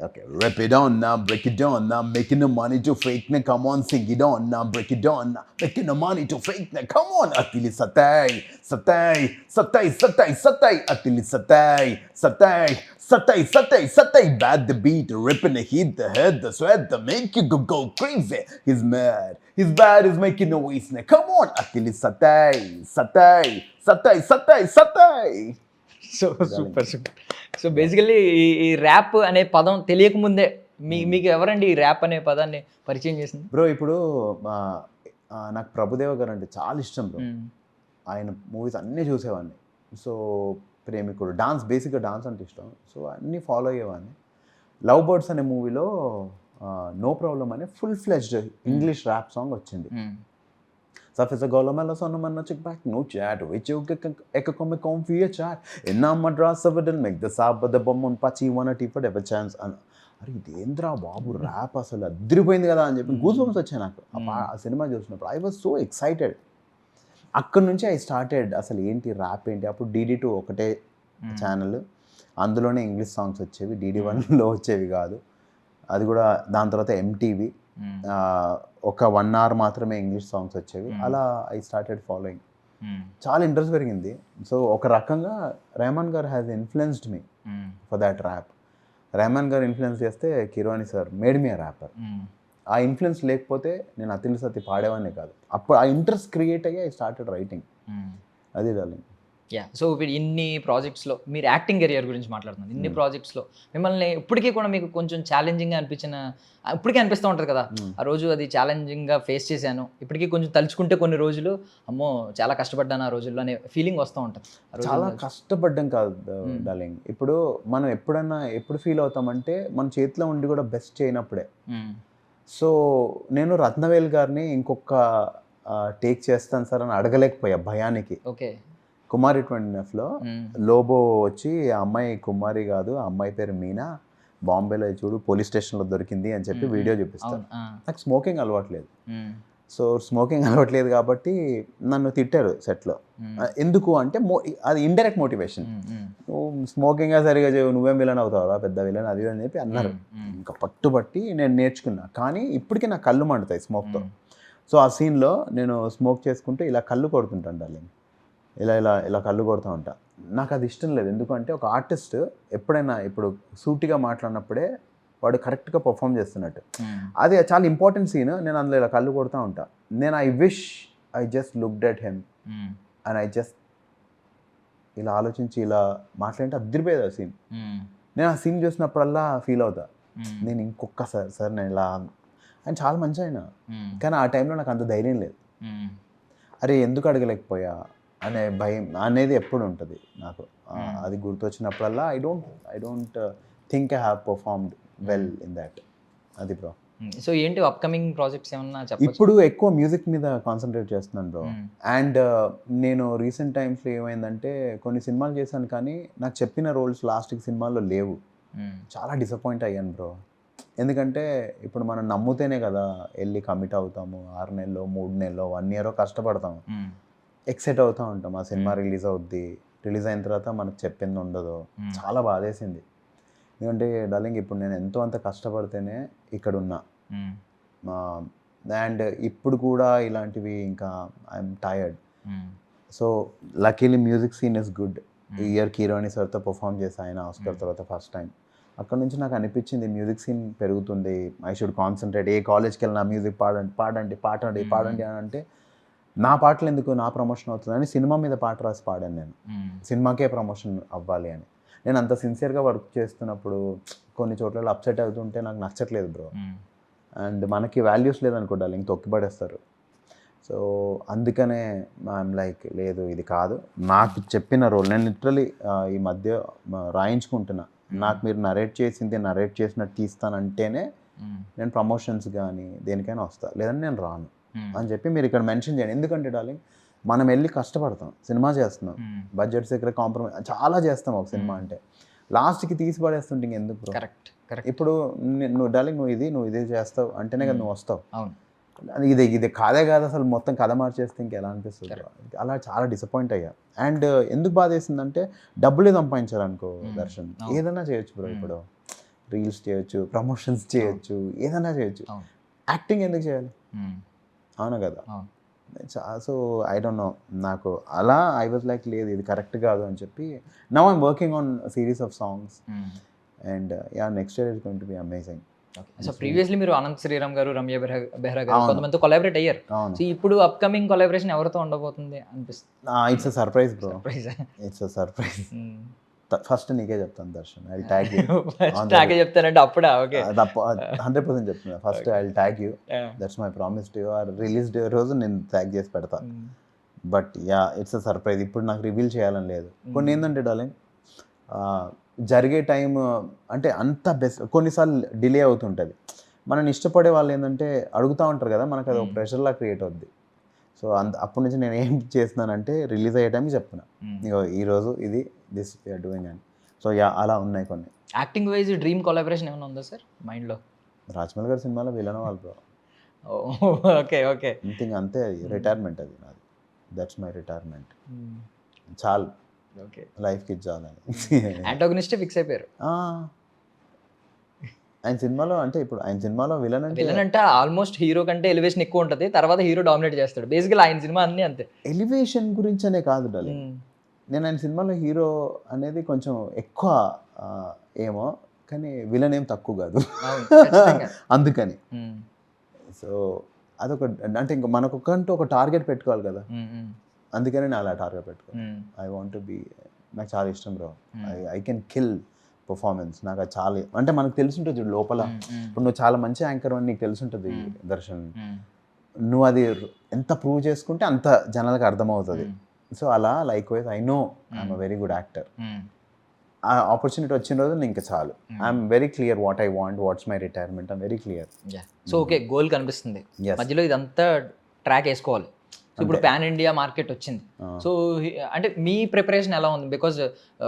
Okay, rip it on now, break it down now, making the money to fake now, come on, sing it on now, break it down now, making the money to fake now, come on, atili satay, satay, satay, satay, satay, atili satay, satay, satay, satay, satay, bad the beat, ripping the heat, the head, the sweat, the make you go crazy, he's mad, he's bad, he's making a waste now, come on, atili satay, satay, satay, satay, satay. So super. So basically ఈ rap అనే పదం తెలియకముందే మీకు ఎవరండి ఈ rap అనే పదాన్ని పరిచయం చేసింది? బ్రో ఇప్పుడు నాకు ప్రభుదేవ గారు అంటే చాలా ఇష్టం బ్రో. ఆయన మూవీస్ అన్నీ చూసేవాడిని. సో ప్రేమికుడు, బేసిక్గా డాన్స్ అంటే ఇష్టం. సో అన్నీ ఫాలో అయ్యేవాడిని. లవ్ బర్డ్స్ అనే మూవీలో నో ప్రాబ్లం అనే full fledged English rap song వచ్చింది. Safisa Golomela Sonamana check back, no chat, which you can come via chat. In Madras of it, make the Sabbath, the bomb on Pachi, one at for ever chance. అరే ఇదేంద్రా బాబు rap అసలు అదిరిపోయింది కదా అని చెప్పి goose bumps వచ్చాయి నాకు ఆ cinema చూసినప్పుడు. I was so excited. అక్కడి నుంచి ఐ స్టార్టెడ్ అసలు ఏంటి ర్యాప్ ఏంటి. అప్పుడు DD2 ఒకటే ఛానల్, అందులోనే ఇంగ్లీష్ సాంగ్స్ వచ్చేవి, DD1లో వచ్చేవి కాదు. అది కూడా దాని తర్వాత MTV, ఒక 1 hour మాత్రమే ఇంగ్లీష్ సాంగ్స్ వచ్చేవి. అలా ఐ స్టార్టెడ్ ఫాలోయింగ్. చాలా ఇంట్రెస్ట్ పెరిగింది. సో ఒక రకంగా Rahman garu has influenced me for that rap. Rahman garu influence చేస్తే Keeravani sir made me a rapper. ఆ ఇన్ఫ్లుయెన్స్ లేకపోతే నేను అతిలి సతి పాడేవాడినే కాదు. అప్పుడు ఆ ఇంట్రెస్ట్ క్రియేట్ అయ్యి ఐ స్టార్టెడ్ రైటింగ్. అది డార్లింగ్. యా. సో ఇప్పుడు ఇన్ని ప్రాజెక్ట్స్లో మీరు యాక్టింగ్ కెరియర్ గురించి మాట్లాడుతున్నారు. ఇన్ని ప్రాజెక్ట్స్లో మిమ్మల్ని ఇప్పటికీ కూడా మీకు కొంచెం ఛాలెంజింగ్గా ఇప్పటికీ అనిపిస్తూ ఉంటుంది కదా, ఆ రోజు అది ఛాలెంజింగ్గా ఫేస్ చేశాను, ఇప్పటికీ కొంచెం తలుచుకుంటే కొన్ని రోజులు అమ్మో చాలా కష్టపడ్డాను ఆ రోజుల్లో అనే ఫీలింగ్ వస్తూ ఉంటుంది. చాలా కష్టపడ్డం కాదు డార్లింగ్. ఇప్పుడు మనం ఎప్పుడు ఫీల్ అవుతామంటే మన చేతిలో ఉండి కూడా బెస్ట్ చేయనప్పుడే. సో నేను రత్నవేల్ గారిని ఇంకొక టేక్ చేస్తాను సార్ అని అడగలేకపోయా భయానికి. ఓకే. కుమారి 20Fలో లోబో వచ్చి ఆ అమ్మాయి కుమారి కాదు, ఆ అమ్మాయి పేరు మీనా, బాంబేలో చూడు పోలీస్ స్టేషన్లో దొరికింది అని చెప్పి వీడియో చూపిస్తాను. నాకు స్మోకింగ్ అలవాట్లేదు. సో స్మోకింగ్ అలవాట్లేదు కాబట్టి నన్ను తిట్టారు సెట్లో. ఎందుకు అంటే అది ఇండైరెక్ట్ మోటివేషన్. నువ్వు స్మోకింగ్గా సరిగా చేయవు, నువ్వేం విలన్ అవుతావా, పెద్ద విలన్ అది అని చెప్పి అన్నారు. ఇంకా పట్టుబట్టి నేను నేర్చుకున్నా. కానీ ఇప్పటికీ నా కళ్ళు మండుతాయి స్మోక్తో. సో ఆ సీన్లో నేను స్మోక్ చేసుకుంటూ ఇలా కళ్ళు కొడుతుంటాను డార్లింగ్. ఇలా కళ్ళు కొడుతూ ఉంటా. నాకు అది ఇష్టం లేదు. ఎందుకంటే ఒక ఆర్టిస్ట్ ఎప్పుడైనా ఇప్పుడు సూటిగా మాట్లాడినప్పుడే వాడు కరెక్ట్గా పర్ఫామ్ చేస్తున్నట్టు. అది చాలా ఇంపార్టెంట్ సీన్. నేను అందులో ఇలా కళ్ళు కొడుతూ ఉంటా. నేను I just looked at him and I just ఇలా ఆలోచించి ఇలా మాట్లాడితే అదిరిపోయేది ఆ సీన్. నేను ఆ సీన్ చూసినప్పుడల్లా ఫీల్ అవుతా, నేను ఇంకొకసారి నేను ఇలా. ఆయన చాలా మంచి ఆయన, కానీ ఆ టైంలో నాకు అంత ధైర్యం లేదు. అరే ఎందుకు అడగలేకపోయా అనే భయం అనేది ఎప్పుడు ఉంటుంది నాకు. అది గుర్తొచ్చినప్పుడల్లా I don't think I have performed well in that. అది బ్రో. సో ఏంటి అప్కమింగ్ ప్రాజెక్ట్స్ ఏమన్నా చెప్పండి? ఇప్పుడు ఎక్కువ మ్యూజిక్ మీద కాన్సన్ట్రేట్ చేస్తున్నాను బ్రో. అండ్ నేను రీసెంట్ టైమ్స్లో ఏమైందంటే కొన్ని సినిమాలు చేశాను, కానీ నాకు చెప్పిన రోల్స్ లాస్ట్కి సినిమాల్లో లేవు. చాలా డిసప్పాయింట్ అయ్యాను బ్రో. ఎందుకంటే ఇప్పుడు మనం నమ్ముతేనే కదా వెళ్ళి కమిట్ అవుతాము. 6 నెలలు 3 నెలలు 1 year కష్టపడతాము, ఎక్సైట్ అవుతూ ఉంటాం. ఆ సినిమా రిలీజ్ అవుద్ది, రిలీజ్ అయిన తర్వాత మనకు చెప్పింది ఉండదు. చాలా బాధేసింది. ఎందుకంటే డార్లింగ్ ఇప్పుడు నేను ఎంతో అంత కష్టపడితేనే ఇక్కడ ఉన్నా. అండ్ ఇప్పుడు కూడా ఇలాంటివి ఇంకా I'm tired. So luckily music scene is good. ఈ ఇయర్ కీరోని సార్తో పర్ఫామ్ చేసి ఆయన ఆస్కర్ తర్వాత ఫస్ట్ టైం. అక్కడ నుంచి నాకు అనిపించింది మ్యూజిక్ సీన్ పెరుగుతుంది, ఐ షుడ్ కాన్సన్ట్రేట్. ఏ కాలేజ్కి వెళ్ళినా మ్యూజిక్ పాడండి అని అంటే నా పాటలు ఎందుకు, నా ప్రమోషన్ అవుతుందని సినిమా మీద పాట రాసి పాడాను నేను. సినిమాకే ప్రమోషన్ అవ్వాలి అని. నేను అంత సిన్సియర్గా వర్క్ చేస్తున్నప్పుడు కొన్ని చోట్ల అప్సెట్ అవుతుంటే నాకు నచ్చట్లేదు బ్రో. అండ్ మనకి వాల్యూస్ లేదనుకో డార్లింగ్, తొక్కిపడేస్తారు. సో అందుకనే ఐఎమ్ లైక్ లేదు ఇది కాదు నాకు చెప్పిన రోల్. నేను లిటరలీ ఈ మధ్య రాయించుకుంటున్నా, నాకు మీరు నరేట్ చేసినట్టు తీస్తానంటేనే నేను ప్రమోషన్స్ కానీ దేనికైనా వస్తా, లేదంటే నేను రాను అని చెప్పి మీరు ఇక్కడ మెన్షన్ చేయండి. ఎందుకంటే డార్లింగ్ మనం వెళ్ళి కష్టపడతాం, సినిమా చేస్తున్నాం, బడ్జెట్స్ దగ్గర కాంప్రమైజ్ చాలా చేస్తాం ఒక సినిమా అంటే, లాస్ట్కి తీసి పడేస్తుంటే ఇంకెందుకు బ్రో. కరెక్ట్. ఇప్పుడు నువ్వు డార్లింగ్ నువ్వు ఇది చేస్తావు అంటేనే కదా నువ్వు వస్తావు. ఇది కాదే కాదు అసలు మొత్తం కథ మార్చేస్తే ఇంకెలా అనిపిస్తుంది. అలా చాలా డిసప్పాయింట్ అయ్యా. అండ్ ఎందుకు బాధ వేసిందంటే డబ్బులే సంపాదించాలనుకో దర్శన్, ఏదైనా చేయొచ్చు బ్రో. ఇప్పుడు రీల్స్ చేయొచ్చు, ప్రమోషన్స్ చేయొచ్చు, ఏదైనా చేయొచ్చు. యాక్టింగ్ ఎందుకు చేయాలి? అవును కదా. సో ఐ డోంట్ నో, నాకు అలా ఐ వాజ్ లైక్ లేదు ఇది కరెక్ట్ కాదు అని చెప్పి now I'm working on series of songs and yeah next year is going to be amazing. So previously మీరు అనంత్ శ్రీరామ్ గారు, రమ్య బెహ్రా గారు కొంతమందితో కొలాబరేట్ అయ్యారు. సో ఇప్పుడు అప్కమింగ్ కొలాబరేషన్ ఎవరితో ఉండబోతుంది అనిపిస్తుంది? It's a surprise bro. It's a surprise. First నీకే చెప్తాను దర్శన్, ఐ ట్యాగ్ యూ. నాకే చెప్తానంటే అప్పుడా? ఓకే, 100% చెప్తున్నా. First I tag you, that's my promise to you. Release day రోజు నేను ట్యాగ్ చేసి పెడతా. But yeah it's a surprise. ఇప్పుడు నాకు రివీల్ చేయాలని లేదు. కొన్ని ఏంటంటే డార్లింగ్ జరిగే టైం అంటే అంత బెస్ట్, కొన్నిసార్లు డిలే అవుతుంటుంది. మనం ఇష్టపడే వాళ్ళు ఏంటంటే అడుగుతూ ఉంటారు కదా, మనకు అది ఒక ప్రెషర్లా క్రియేట్ అవుద్ది. సో అప్పటి నుంచి నేను ఏం చేస్తున్నానంటే రిలీజ్ అయ్యే టైంకి చెప్తున్నా, ఈరోజు ఇది దిస్ వీఆర్ డూయింగ్ అని. సో యా అలా ఉన్నాయి కొన్ని. యాక్టింగ్ వైజ్ డ్రీమ్ కొలాబరేషన్ ఏమైనా ఉందా సార్ మైండ్లో? రాజమౌళి గారి సినిమాలో విలన్ వాళ్ళు బ్రో. ఓకే ఓకే, అంతే. రిటైర్మెంట్ అది నాది, దట్స్ మై రిటైర్మెంట్. చాలు, ఓకే, లైఫ్కి ఇచ్చాలని. యాంటాగనిస్టే ఫిక్స్ అయిపోయారు ఆయన సినిమాలో. అంటే ఇప్పుడు ఆయన సినిమాలో విలన్ అంటే ఆల్మోస్ట్ హీరో కంటే ఎలివేషన్ ఎక్కువ ఉంటుంది, తర్వాత హీరో డామినేట్ చేస్తాడు. బేసికల్ ఆయన సినిమా అన్నీ అంతే. ఎలివేషన్ గురించి అనే కాదు డార్లింగ్, నేను ఆయన సినిమాలో హీరో అనేది కొంచెం ఎక్కువ ఏమో, కానీ విలన్ ఏం తక్కువ కాదు అందుకని. సో అదొక అంటే ఇంకా మనకొకంటూ ఒక టార్గెట్ పెట్టుకోవాలి కదా, అందుకని నేను అలా టార్గెట్ పెట్టుకోవాలి. ఐ వాంట్ టు బీ, నాకు చాలా ఇష్టం bro. I can kill performance. నాకు అది చాలా, అంటే మనకు తెలుసుంటుంది లోపల. ఇప్పుడు నువ్వు చాలా మంచి యాంకర్ అని నీకు తెలుసుంటుంది దర్శన్, నువ్వు అది ఎంత ప్రూవ్ చేసుకుంటే అంత జనాలకు అర్థమవుతుంది. సో అలా like wise I know I'm a very good actor. ఆ ఆపర్చునిటీ వచ్చిన రోజు నేను ఇంకా చాలు. I'm very clear what I want, what's my retirement, I'm very clear. So okay, goal కనిపిస్తుంది, మధ్యలో ఇదంతా ట్రాక్ వేసుకోవాలి. సో ఇప్పుడు పాన్ ఇండియా మార్కెట్ వచ్చింది. సో అంటే మీ ప్రిపరేషన్ ఎలా ఉంది? బికాజ్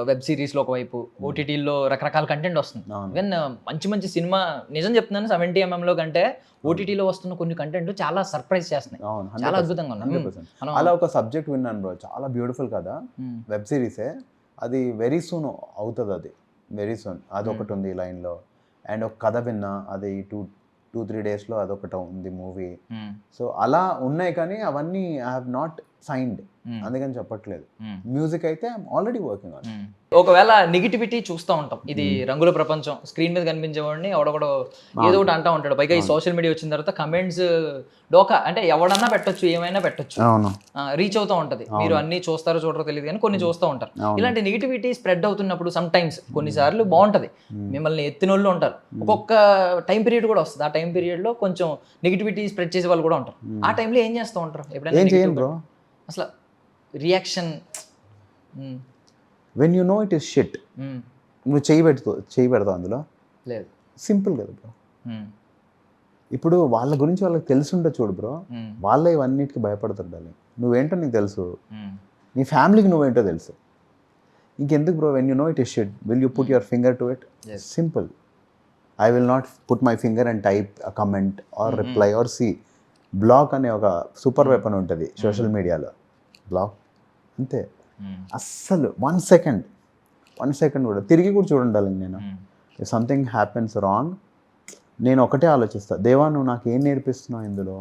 వెబ్ సిరీస్లో ఒకవైపు, ఓటీటీలో రకరకాల కంటెంట్ వస్తుంది. ఈవెన్ మంచి మంచి సినిమా, నిజం చెప్తున్నాను, 70mm కంటే ఓటీటీలో వస్తున్న కొన్ని కంటెంట్ చాలా సర్ప్రైజ్ చేస్తున్నాయి, చాలా అద్భుతంగా ఉన్నాయి. అలా ఒక సబ్జెక్ట్ విన్నాను బ్రో, చాలా బ్యూటిఫుల్ కదా, వెబ్ సిరీసే. అది వెరీ సూన్ అవుతుంది, అది వెరీ సూన్. అదొకటి ఉంది లైన్లో. అండ్ ఒక కథ విన్నా, అది 2-3 డేస్లో అదొకటి ఉంది మూవీ. సో అలా ఉన్నాయి, కానీ అవన్నీ ఐ హావ్ నాట్ సైన్డ్, అందుకని చెప్పట్లేదు. మ్యూజిక్ అయితే ఆల్రెడీ వర్కింగ్ ఆన్. ఒకవేళ నెగిటివిటీ చూస్తూ ఉంటాం, ఇది రంగుల ప్రపంచం, స్క్రీన్ మీద కనిపించేవాడిని ఎవడొకడో ఏదో ఒకటి అంటూ ఉంటాడు. పైగా ఈ సోషల్ మీడియా వచ్చిన తర్వాత కమెంట్స్ డోకా, అంటే ఎవడన్నా పెట్టొచ్చు, ఏమైనా పెట్టొచ్చు, రీచ్ అవుతూ ఉంటుంది. మీరు అన్ని చూస్తారో చూడరో తెలియదు, కానీ కొన్ని చూస్తూ ఉంటారు. ఇలాంటి నెగిటివిటీ స్ప్రెడ్ అవుతున్నప్పుడు సమ్ టైమ్స్ కొన్నిసార్లు బాగుంటుంది, మిమ్మల్ని ఎత్తినోళ్ళు ఉంటారు, ఒక్కొక్క టైం పీరియడ్ కూడా వస్తుంది. ఆ టైం పీరియడ్లో కొంచెం నెగిటివిటీ స్ప్రెడ్ చేసే వాళ్ళు కూడా ఉంటారు. ఆ టైంలో ఏం చేస్తూ ఉంటారు? ఎప్పుడైనా అసలు reaction? When you know it is shit, నువ్వు చేయి పెడతావు అందులో, లేదు, సింపుల్ కదా బ్రో. ఇప్పుడు వాళ్ళ గురించి వాళ్ళకి తెలుసుంటే చూడు బ్రో, వాళ్ళే ఇవన్నిటికి భయపడుతుండాలి. నువ్వేంటో నీకు తెలుసు, నీ ఫ్యామిలీకి నువ్వేంటో తెలుసు, ఇంకెందుకు bro? When you know it is shit, will you put your finger to it? Simple. I will not put my finger and type a comment or reply or see. Block అనే ఒక సూపర్ వెపన్ ఉంటుంది social మీడియాలో, block అంతే. అస్సలు 1 second కూడా తిరిగి కూడా చూడండి. నేను ఇఫ్ సంథింగ్ హ్యాపెన్స్ రాంగ్, నేను ఒకటే ఆలోచిస్తా, దేవా నువ్వు నాకు ఏం నేర్పిస్తున్నావు ఇందులో?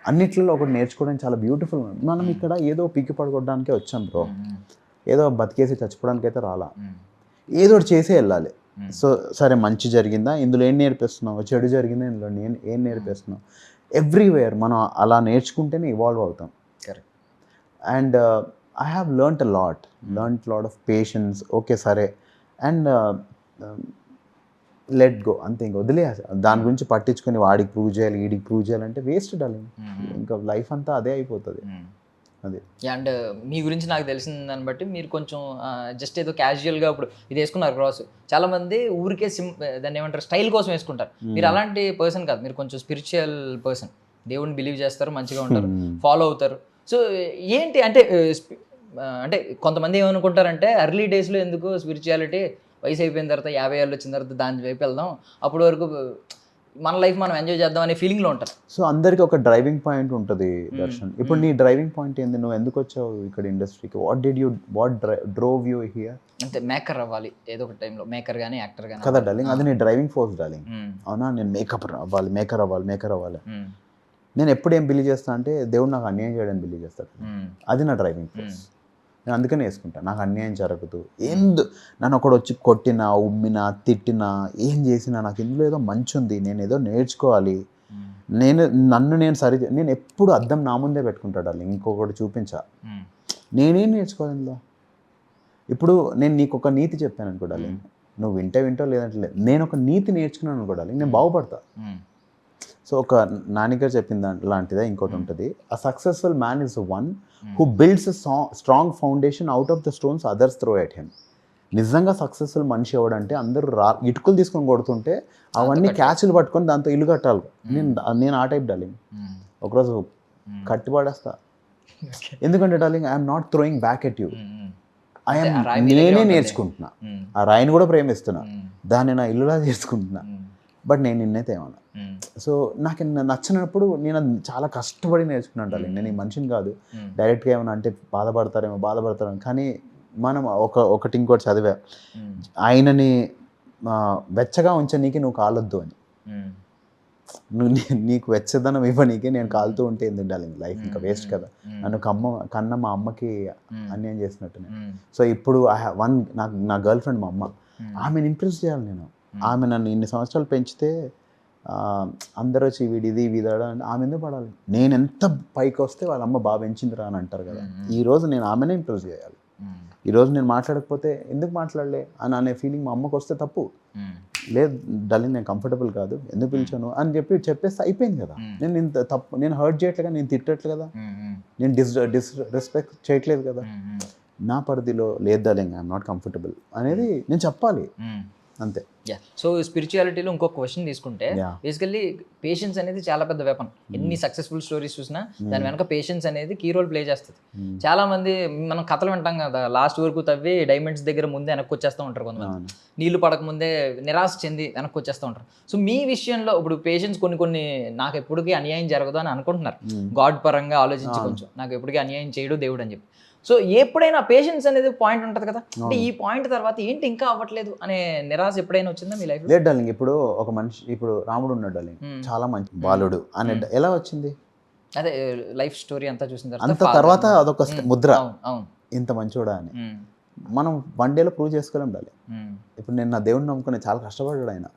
అన్నిట్లలో ఒకటి నేర్చుకోవడం చాలా బ్యూటిఫుల్. మనం ఇక్కడ ఏదో పీకి పడుకోవడానికే వచ్చాం బ్రో. ఏదో బతికేసి చచ్చిపోవడానికి అయితే రాలా, ఏదో ఒకటి చేసే వెళ్ళాలి. సో సరే మంచి జరిగిందా, ఇందులో ఏం నేర్పిస్తున్నావు, చెడు జరిగిందా, ఇందులో నేను ఏం నేర్పిస్తున్నావు, ఎవ్రీవేర్ మనం అలా నేర్చుకుంటేనే ఇవాల్వ్ అవుతాం. Correct. And I have learned lot of patience. Okay సరే, అండ్ లెట్ గో అంతే, ఇంక వదిలేయాలి. దాని గురించి పట్టించుకొని వాడికి ప్రూవ్ చేయాలి, వీడికి ప్రూవ్ చేయాలంటే వేస్ట్ డార్లింగ్. ఇంకా లైఫ్ అంతా అదే అయిపోతుంది. అది. అండ్ మీ గురించి నాకు తెలిసిన దాన్ని బట్టి మీరు కొంచెం జస్ట్ ఏదో క్యాజువల్గా ఇప్పుడు ఇది వేసుకున్నారు క్రాస్, చాలా మంది ఊరికే దాన్ని ఏమంటారు స్టైల్ కోసం వేసుకుంటారు. మీరు అలాంటి పర్సన్ కాదు, మీరు కొంచెం స్పిరిచువల్ పర్సన్, దేవుడిని బిలీవ్ చేస్తారు, మంచిగా ఉంటారు, ఫాలో అవుతారు. సో ఏంటి అంటే అంటే కొంతమంది ఏమనుకుంటారంటే ఎర్లీ డేస్లో ఎందుకు స్పిరిచువాలిటీ, వయసు అయిపోయిన తర్వాత 50 ఏళ్ళు వచ్చిన తర్వాత దాని వైపు వెళ్దాం, అప్పటి వరకు మన లైఫ్ మనం ఎంజాయ్ చేద్దాం అనే ఫీలింగ్లో ఉంటారు. సో అందరికి ఒక డ్రైవింగ్ పాయింట్ ఉంటుంది దర్శన్. ఇప్పుడు నీ డ్రైవింగ్ పాయింట్ ఏంది, నువ్వు ఎందుకు వచ్చావు ఇక్కడ ఇండస్ట్రీకి, వాట్ డ్రోవ్ యూ హియర్? అంటే మేకర్ అవ్వాలి ఏదో ఒక టైంలో, మేకర్ కానీ యాక్టర్ కానీ కదా డార్లింగ్, అది నీ డ్రైవింగ్ ఫోర్స్ డార్లింగ్. అవునా, నేను మేకర్ అవ్వాలి. నేను ఎప్పుడు ఏం బిలీవ్ చేస్తాను అంటే దేవుడు నాకు అన్యాయం చేయడానికి బిలీవ్ చేస్తాడు, అది నా డ్రైవింగ్ ఫోర్స్. నేను అందుకనే వేసుకుంటాను, నాకు అన్యాయం జరగదు. నన్ను ఒకడు వచ్చి కొట్టినా, ఉమ్మినా, తిట్టినా, ఏం చేసినా నాకు ఇందులో ఏదో మంచి ఉంది, నేను ఏదో నేర్చుకోవాలి, నేను ఎప్పుడు అద్దం నా ముందే పెట్టుకుంటాడు అలా, ఇంకొకటి చూపించా, నేనేం నేర్చుకోవాలి ఇందులో. ఇప్పుడు నేను నీకు ఒక నీతి చెప్పాను అనుకోడాలి, నువ్వు వింటో లేదంటే నేను ఒక నీతి నేర్చుకున్నాను అనుకోడాలి, నేను బాగుపడతా. సో ఒక నాన్నగారు చెప్పిన లాంటిదే ఇంకోటి ఉంటుంది, a successful man is one who builds strong foundation out of the stones others throw at him. నిజంగా సక్సెస్ఫుల్ మనిషి ఎవడంటే అందరూ ఇటుకలు తీసుకొని కొడుతుంటే అవన్నీ క్యాచ్లు పట్టుకొని దాంతో ఇల్లు కట్టాలి. నేను ఆ టైప్ డార్లింగ్, ఒకరోజు కట్టి పడేస్తా. ఎందుకంటే darling I'm not throwing back at you, నేనే నేర్చుకుంటున్నా, ఆ రాయిని కూడా ప్రేమిస్తున్నా, దాన్ని నా ఇల్లులా చేసుకుంటున్నా, బట్ నేను నిన్నైతే ఏమన్నా. సో నాకు నచ్చినప్పుడు నేను చాలా కష్టపడి నేర్చుకున్నాను డార్లింగ్. నేను ఈ మనిషిని కాదు డైరెక్ట్గా ఏమన్నా అంటే బాధపడతారేమో, కానీ మనం ఒకటి ఇంకోటి చదివా, ఆయనని వెచ్చగా ఉంచనీకి నువ్వు కాలొద్దు అని. నీకు వెచ్చదనం ఇవ్వనీకి నేను కాలుతూ ఉంటే ఎందుకు డార్లింగ్, లైఫ్ ఇంకా వేస్ట్ కదా. నన్ను కన్న మా అమ్మకి అన్యాయం చేసినట్టు. సో ఇప్పుడు నా గర్ల్ ఫ్రెండ్ మా అమ్మ, ఆమెను ఇంప్రెస్ చేయాలి నేను. ఆమె నన్ను ఇన్ని సంవత్సరాలు పెంచితే అందరూ వచ్చి వీడిది వీదాడా అని ఆమె ఎందుకు పడాలి? నేను ఎంత పైకి వస్తే వాళ్ళ అమ్మ బాగా పెంచిందిరా అని అంటారు కదా. ఈరోజు నేను ఆమెనే ఇంప్రెస్ చేయాలి. ఈరోజు నేను మాట్లాడకపోతే ఎందుకు మాట్లాడలే అని అనే ఫీలింగ్ మా అమ్మకు వస్తే తప్పు లేదు డార్లింగ్, నేను కంఫర్టబుల్ కాదు, ఎందుకు పిలిచాను అని చెప్పేస్తే అయిపోయింది కదా. నేను ఇంత తప్పు, నేను హర్ట్ చేయట్లేదు, నేను తిట్టట్లేదు కదా, నేను డిస్రెస్పెక్ట్ చేయట్లేదు కదా, నా పరిధిలో లేదు డార్లింగ్, ఐఎమ్ నాట్ కంఫర్టబుల్ అనేది నేను చెప్పాలి అంతే. సో స్పిరిచువాలిటీలో ఇంకొక క్వశ్చన్ తీసుకుంటే, బేసికల్లీ పేషెన్స్ అనేది చాలా పెద్ద వెపన్. ఎన్ని సక్సెస్ఫుల్ స్టోరీస్ చూసినా దాని వెనక పేషెన్స్ అనేది కీ రోల్ ప్లే చేస్తుంది. చాలా మంది మనం కథలు వింటాం కదా, లాస్ట్ వరకు తవ్వి డైమండ్స్ దగ్గర ముందే వెనక్కి వచ్చేస్తూ ఉంటారు, కొంతమంది నీళ్లు పడక ముందే నిరాశ చెంది వెనక్కి వచ్చేస్తూ ఉంటారు. సో మీ విషయంలో ఇప్పుడు పేషెన్స్ కొన్ని నాకు ఎప్పటికీ అన్యాయం జరగదు అని అనుకుంటున్నారు, గాడ్ పరంగా ఆలోచించి కొంచెం నాకు ఎప్పటికీ అన్యాయం చేయడు దేవుడు అని చెప్పి. సో ఎప్పుడైనా పేషెన్స్ అనేది పాయింట్ ఉంటుంది కదా, అంటే ఈ పాయింట్ తర్వాత ఏంటి ఇంకా అవ్వట్లేదు అనే నిరాశ ఎప్పుడైనా వచ్చిందా మీ లైఫ్? లేదు డార్లింగ్, ఇప్పుడు ఒక మనిషి, ఇప్పుడు రాముడు ఉన్నాడు డార్లింగ్, చాలా మంచి బాలుడు అనే ఎలా వచ్చింది? అదే లైఫ్ స్టోరీ అంతా చూసిన తర్వాత అదొక ముద్ర, ఇంత మంచోడా అని మనం వన్ డేలో ప్రూవ్ చేసుకోలేం డార్లింగ్. ఇప్పుడు నేను నా దేవుడిని నమ్ముకుని చాలా కష్టపడ్డాడు ఆయన,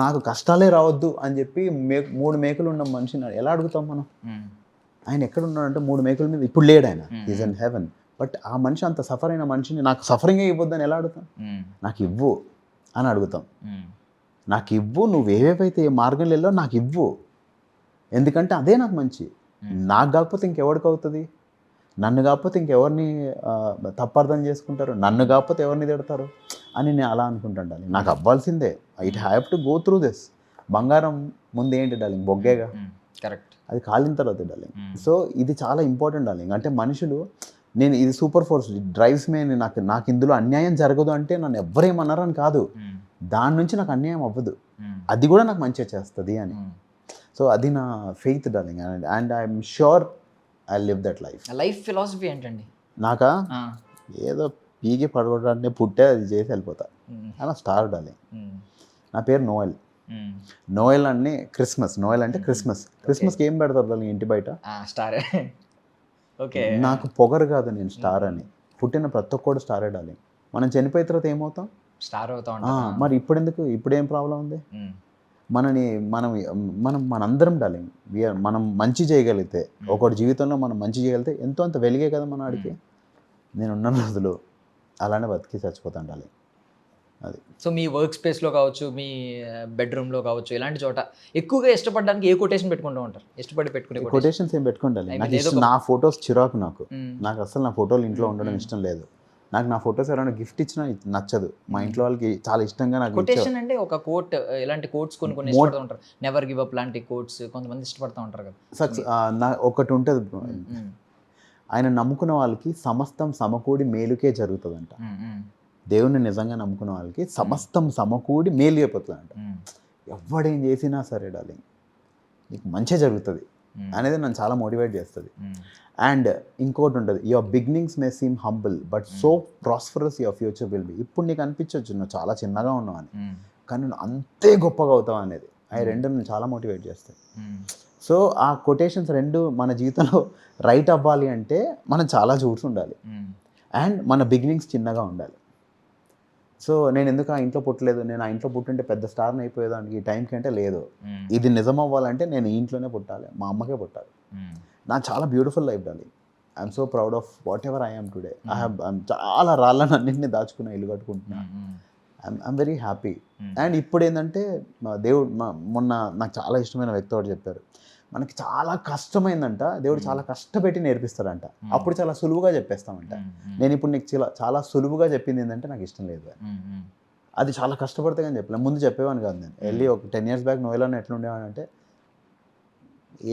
నాకు కష్టాలే రావద్దు అని చెప్పి 3 మేకలు ఉన్న మనిషిని ఎలా అడుగుతాం మనం? ఆయన ఎక్కడ ఉన్నాడంటే 3 మేకల మీద ఇప్పుడు లేడు ఆయన, ఈజ్ ఇన్ హెవెన్. బట్ ఆ మనిషి అంత సఫర్ అయిన మనిషిని నాకు సఫరింగే ఇవ్వద్దని ఎలా అడుగుతాం? నాకు ఇవ్వు అని అడుగుతాం. నాకు ఇవ్వు, నువ్వు ఏవేవైతే ఏ మార్గంలో వెళ్ళో నాకు ఇవ్వు, ఎందుకంటే అదే నాకు మంచి. నాకు కాకపోతే ఇంకెవరికి అవుతుంది? నన్ను కాకపోతే ఇంకెవరిని తప్పర్థం చేసుకుంటారు? నన్ను కాకపోతే ఎవరిని తిడతారు అని నేను అలా అనుకుంటాను. నాకు అవ్వాల్సిందే, it have to go through this. బంగారం ముందు ఏంటి డార్లింగ్? బొగ్గేగా, కరెక్ట్, అది కాలిన తర్వాత డార్లింగ్. సో ఇది చాలా ఇంపార్టెంట్ డార్లింగ్. అంటే మనుషులు, నేను ఇది సూపర్ ఫోర్స్ డ్రైవ్స్ మే, నాకు ఇందులో అన్యాయం జరగదు అంటే నన్ను ఎవ్వరేమన్నారు అని కాదు, దాని నుంచి నాకు అన్యాయం అవ్వదు, అది కూడా నాకు మంచిగా చేస్తుంది అని. సో అది నా faith darling, and I'm sure I live that life. Life philosophy ఏంటండి? నాకా ఏదో పీకి పడగొట్టడానికి పుట్టే అది చేసి వెళ్ళిపోతా అలా స్టార్ డార్లింగ్. నా పేరు నోయల్. నోయల్ అని క్రిస్మస్, నోయల్ అంటే క్రిస్మస్కి ఏం పెడతారు దాన్ని ఇంటి బయట? స్టార్. ఓకే, నాకు పొగరు కాదు నేను స్టార్ అని, పుట్టిన ప్రతి ఒక్కడు స్టార్ డార్లింగ్. మనం చనిపోయిన తర్వాత ఏమవుతాం? స్టార్ అవుతా ఆ, ఉంటాం. మరి ఇప్పుడేం ప్రాబ్లం ఉంది? మనం మనందరం డార్లింగ్ మనం మంచి చేయగలిగితే, ఒకటి జీవితంలో మనం మంచి చేయగలిగితే ఎంతో అంత వెలిగే కదా మన ఆడికి. నేను ఉన్న రోజులు అలానే బతికి చచ్చిపోతాను డార్లింగ్. అది సో మీ వర్క్ స్పేస్లో కావచ్చు, మీ బెడ్రూమ్లో కావచ్చు, ఇలాంటి చోట ఎక్కువగా ఇష్టపడడానికి ఏ కొటేషన్ పెట్టుకుంటూ ఉంటారు? ఇష్టపడి పెట్టుకునే quotation? కొటేషన్స్ ఏం పెట్టుకోండి. I mean, నాకు ఏదో ఇష్టం, నా ఫొటోస్ చిరాకు నాకు. మ్మ్. నాకు అసలు నా ఫోటోలు ఇంట్లో ఉండడం ఇష్టం లేదు. నాకు నా ఫొటోస్ ఎవరైనా గిఫ్ట్ ఇచ్చినా నచ్చదు. మా ఇంట్లో వాళ్ళకి చాలా ఇష్టంగా నాకు కొటేషన్ అంటే ఒక కోట్, ఇలాంటి కోట్స్ కొన్ని ఇష్టపడుతూ ఉంటారు. నెవర్ గివ్ అప్ లాంటి కోట్స్ కొంతమంది ఇష్టపడుతూ ఉంటారు కదా. నా ఒకటి ఉంటుంది బ్రో, ఆయన నమ్ముకున్న వాళ్ళకి సమస్తం సమకూడి మేలుకే జరుగుతుందంట. దేవుణ్ణి నిజంగా నమ్ముకున్న వాళ్ళకి సమస్తం సమకూడి మేలు అయిపోతుందంట. ఎవడేం చేసినా సరే డార్లింగ్ నీకు మంచి జరుగుతుంది అనేది నన్ను చాలా మోటివేట్ చేస్తుంది. అండ్ ఇంకోటి ఉంటుంది, your beginnings May seam humble but so prosperous your future will be. ఇప్పుడు నీకు అనిపించవచ్చు నువ్వు చాలా చిన్నగా ఉన్నావు అని, కానీ నువ్వు అంతే గొప్పగా అవుతావు అనేది. అవి రెండు నన్ను చాలా మోటివేట్ చేస్తాయి. సో ఆ కొటేషన్స్ రెండు మన జీవితంలో రైట్ అవ్వాలి అంటే మనం చాలా చూసి ఉండాలి అండ్ మన బిగినింగ్స్ చిన్నగా ఉండాలి. సో నేను ఎందుకు ఆ ఇంట్లో పుట్టలేదు, నేను ఆ ఇంట్లో పుట్టుంటే పెద్ద స్టార్ని అయిపోయేదానికి ఈ టైంకి అంటే లేదు. ఇది నిజం అవ్వాలంటే నేను ఈ ఇంట్లోనే పుట్టాలి, మా అమ్మకే పుట్టాలి. నా చాలా బ్యూటిఫుల్ లైఫ్ డాలి. I'm so proud of whatever I'm today. చాలా రాళ్ళని అన్నింటినీ దాచుకున్న ఇల్లు కట్టుకుంటున్నా. I'm very happy. అండ్ ఇప్పుడు ఏంటంటే దేవుడు మొన్న నాకు చాలా ఇష్టమైన వ్యక్తి ఒకటి చెప్పారు, మనకి చాలా కష్టమైందంట దేవుడు చాలా కష్టపెట్టి నేర్పిస్తాడంట, అప్పుడు చాలా సులువుగా చెప్పేస్తామంట. నేను ఇప్పుడు నీకు చాలా సులువుగా చెప్పింది ఏంటంటే నాకు ఇష్టం లేదు, అది చాలా కష్టపడితే కానీ చెప్పలేదు. ముందు చెప్పేవాని కాదు. నేను వెళ్ళి ఒక 10 years బ్యాక్ నోయెలాని ఎట్లా ఉండేవాడు అంటే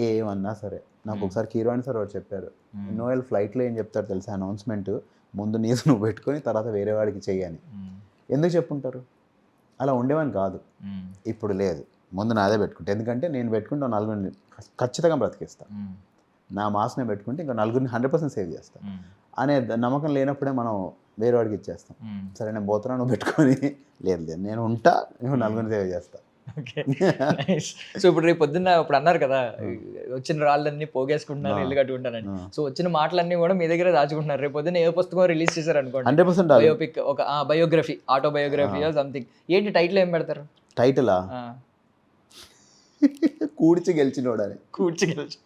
ఏమన్నా సరే. నాకు ఒకసారి కీరవాణి సార్ ఒకటి చెప్పారు, నోయల్ ఫ్లైట్లో ఏం చెప్తారు తెలుసా అనౌన్స్మెంట్, ముందు నీసు నువ్వు పెట్టుకొని తర్వాత వేరే వాడికి చెయ్యని. ఎందుకు చెప్పుంటారు? అలా ఉండేవాని కాదు. ఇప్పుడు లేదు, ముందు నాదే పెట్టుకుంటా. ఎందుకంటే నేను పెట్టుకుంటే నలుగురిని ఖచ్చితంగా బ్రతికిస్తాను. నా మాస్ నేను పెట్టుకుంటే ఇంకా నలుగురిని 100% సేవ్ చేస్తాను అనే నమ్మకం లేనప్పుడే మనం వేరే వాడికి ఇచ్చేస్తాం. సరే నేను పోతున్నా నువ్వు పెట్టుకొని, లేదు నేను ఉంటా, నువ్వు నలుగురిని సేవ్ చేస్తా. ఓకే, సో ఇప్పుడు రేపు పొద్దున్న ఇప్పుడు అన్నారు కదా వచ్చిన రాళ్ళన్నీ పోగేసుకుంటున్నారు, ఇల్లు కట్టుకుంటారని. సో వచ్చిన మాటలన్నీ కూడా మీ దగ్గర దాచుకుంటున్నారు. రేపు పొద్దున్న ఏ పుస్తకం రిలీజ్ చేశారు అనుకోండి, 100% బయోపిక్, ఒక బయోగ్రఫీ, ఆటోబయోగ్రఫీ సంథింగ్, ఏంటి టైటిల్ ఏం పెడతారు? టైటిలా కూర్చి గెలిచినోడని. కూర్చి గెలిచి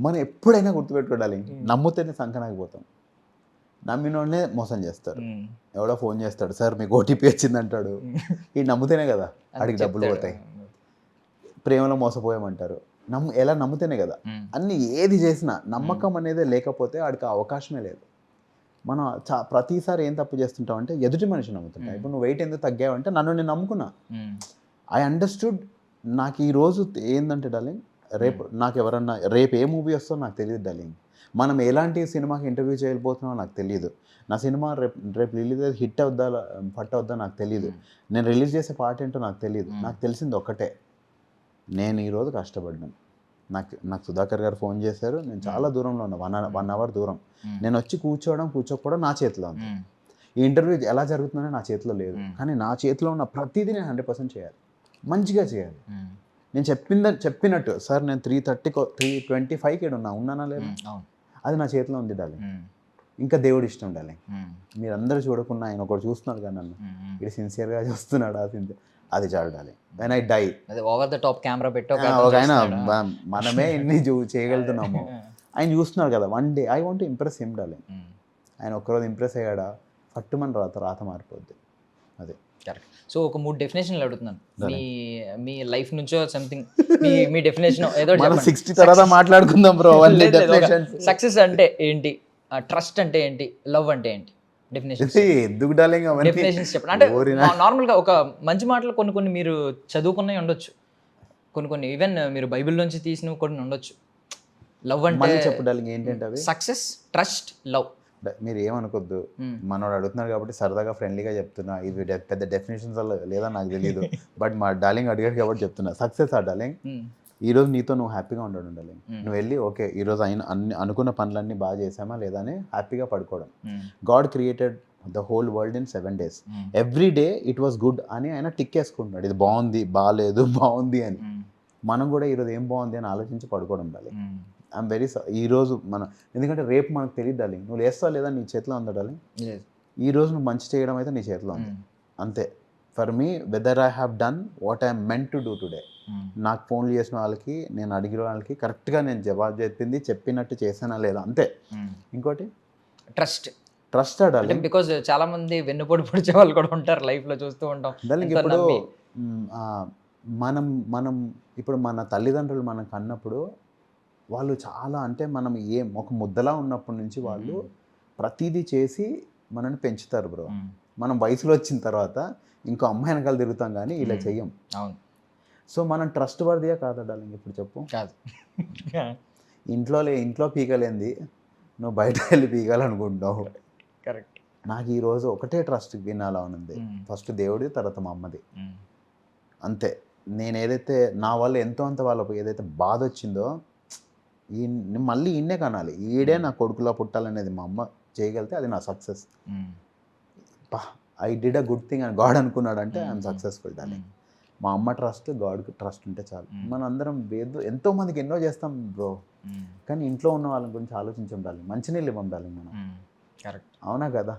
మనం ఎప్పుడైనా గుర్తుపెట్టుకోవాలి, నమ్ముతేనే సంకనాకపోతాం, నమ్మినోడనే మోసం చేస్తారు. ఎవడో ఫోన్ చేస్తాడు, సార్ మీకు ఓటీపీ వచ్చింది అంటాడు, ఈ నమ్ముతేనే కదా ఆడికి డబ్బులు పోతాయి. ప్రేమలో మోసపోయామంటారు, ఎలా నమ్ముతేనే కదా. అన్ని ఏది చేసినా నమ్మకం అనేది లేకపోతే ఆడికి అవకాశమే లేదు. మనం ప్రతిసారి ఏం తప్పు చేస్తుంటాం అంటే ఎదుటి మనిషి నమ్ముతుంటా. ఇప్పుడు నువ్వు వెయిట్ ఎందుకు తగ్గావంటే నన్ను నేను నమ్ముకున్నా, ఐ అండర్స్టూడ్. నాకు ఈరోజు ఏంటంటే డార్లింగ్, నాకు ఎవరన్నా రేపు ఏ మూవీ వస్తుందో నాకు తెలియదు డార్లింగ్, మనం ఎలాంటి సినిమాకి ఇంటర్వ్యూ చేయబోతున్నామో నాకు తెలియదు, నా సినిమా రేపు రిలీజ్ హిట్ అవుద్దా ఫట్ అవుద్దా నాకు తెలియదు, నేను రిలీజ్ చేసే పాట ఏంటో నాకు తెలియదు. నాకు తెలిసింది ఒక్కటే, నేను ఈరోజు కష్టపడ్డాను. నాకు సుధాకర్ గారు ఫోన్ చేశారు, నేను చాలా దూరంలో ఉన్నా, 1 hour దూరం. నేను వచ్చి కూర్చోకపోవడం నా చేతిలో ఉంది. ఈ ఇంటర్వ్యూ ఎలా జరుగుతుందని నా చేతిలో లేదు, కానీ నా చేతిలో ఉన్న ప్రతిదీ నేను 100% చేయాలి, మంచిగా చేయాలి. నేను చెప్పినట్టు సార్ నేను 3:25కి ఉన్నానా లేదా, అది నా చేతిలో ఉంది డార్లింగ్. ఇంకా దేవుడు ఇష్టం డార్లింగ్. మీరందరూ చూడకుండా ఆయన ఒకటి చూస్తున్నాడు కదా నన్ను, ఇది సిన్సియర్గా చూస్తున్నాడు, అది చాలు darling. When I die, over the top camera పెట్టో ఆయన మనమే ఇన్ని చేయగలుగుతున్నాము, ఆయన చూస్తున్నారు కదా. One day I want to impress him darling. ఆయన ఒక్కరోజు ఇంప్రెస్ అయ్యాడా ఫట్టుమని రాత మారిపోద్ది. అదే కరెక్ట్. సో ఒక 3 డెఫినేషన్లు అడుగుతున్నాను, మీ లైఫ్ నుంచో సంథింగ్, మీ డెఫినేషన్ ఏదో 60 తర్వాత మాట్లాడుకుందాం బ్రో. సక్సెస్ అంటే ఏంటి, ట్రస్ట్ అంటే ఏంటి, లవ్ అంటే ఏంటి, డెఫినేషన్స్ ఎందుకు డార్లింగ్ డెఫినేషన్స్ చెప్పండి. అంటే నార్మల్గా ఒక మంచి మాటలు కొన్ని మీరు చదువుకున్నవి ఉండొచ్చు, కొన్ని ఈవెన్ మీరు బైబిల్ నుంచి తీసినవి కొన్ని ఉండొచ్చు. లవ్ అంటే చెప్పు డార్లింగ్ ఏంటంటే అవి, సక్సెస్, ట్రస్ట్, లవ్. మీరు ఏమనుకోద్దు, మనోడు అడుగుతున్నారు కాబట్టి సరదాగా ఫ్రెండ్లీగా చెప్తున్నా. ఇది పెద్ద డెఫినేషన్స్ లేదా నాకు తెలియదు, బట్ మా డార్లింగ్ అడిగాడు కాబట్టి చెప్తున్నా. సక్సెస్ డార్లింగ్, ఈరోజు నీతో నువ్వు హ్యాపీగా ఉండడం డార్లింగ్. నువ్వు వెళ్ళి ఓకే ఈరోజు అన్ని అనుకున్న పనులన్నీ బాగా చేసామా లేదా అని హ్యాపీగా పడుకోవడం. God created the whole world in 7 days. Every day it was good అని ఆయన టిక్ వేసుకుంటున్నాడు. ఇది బాగుంది, బాగాలేదు, బాగుంది అని. మనం కూడా ఈరోజు ఏం బాగుంది అని ఆలోచించి పడుకోవడం డార్లింగ్. ఐఎమ్ వెరీ ఈరోజు మనం ఎందుకంటే రేపు మనకు తెలియదు డార్లింగ్, నువ్వు లేస్తావు లేదా నీ చేతిలో ఉందా డార్లింగ్. ఈ రోజు నువ్వు మంచి చేయడం అయితే నీ చేతిలో ఉంది అంతే. For me weather I have done what I'm meant to do today. నాకు ఫోన్లు చేసిన వాళ్ళకి, నేను అడిగిన వాళ్ళకి కరెక్ట్గా నేను జవాబు చెప్పినట్టు చేసానా లేదా అంతే. ఇంకోటి ట్రస్ట్ అంటే బికాజ్ చాలా మంది వెన్నుపోటు పొడిచే వాళ్ళు కూడా ఉంటారు లైఫ్లో, చూస్తూ ఉంటాం. దానికి ఇప్పుడు మనం ఇప్పుడు మన తల్లిదండ్రులు మనం కన్నప్పుడు వాళ్ళు చాలా అంటే మనం ఒక ముద్దలా ఉన్నప్పటి నుంచి వాళ్ళు ప్రతిదీ చేసి మనల్ని పెంచుతారు బ్రో. మనం వయసులో వచ్చిన తర్వాత ఇంకో అమ్మాయి వెనకాల తిరుగుతాం కానీ ఇలా చెయ్యం. అవును. సో మనం ట్రస్ట్ వర్దియా కాదా డార్లింగ్ ఇప్పుడు చెప్పు. కాదు. ఇంట్లో పీకలేంది నువ్వు బయట వెళ్ళి పీకాలనుకుంటావు. కరెక్ట్. నాకు ఈరోజు ఒకటే ట్రస్ట్ వినాలా ఉంది, ఫస్ట్ దేవుడిది, తర్వాత మా అమ్మది అంతే. నేను ఏదైతే నా వల్ల ఎంతో అంత వాళ్ళకు ఏదైతే బాధ వచ్చిందో మళ్ళీ ఈయనే కనాలి, ఈడే నా కొడుకులా పుట్టాలనేది మా అమ్మ చేయగలిగితే అది నా success. I did a good thing అని గాడ్ అనుకున్నాడు అంటే ఐఎమ్ సక్సెస్ఫుల్ డార్లింగ్. మా అమ్మ ట్రస్ట్, గాడ్కి ట్రస్ట్ ఉంటే చాలు. మన అందరం ఎంతో మందికి ఎన్నో చేస్తాం బ్రో, కానీ ఇంట్లో ఉన్న వాళ్ళ గురించి ఆలోచించం డార్లింగ్. మంచినీళ్ళు ఇవ్వం డార్లింగ్ మనం. కరెక్ట్. అవునా కదా,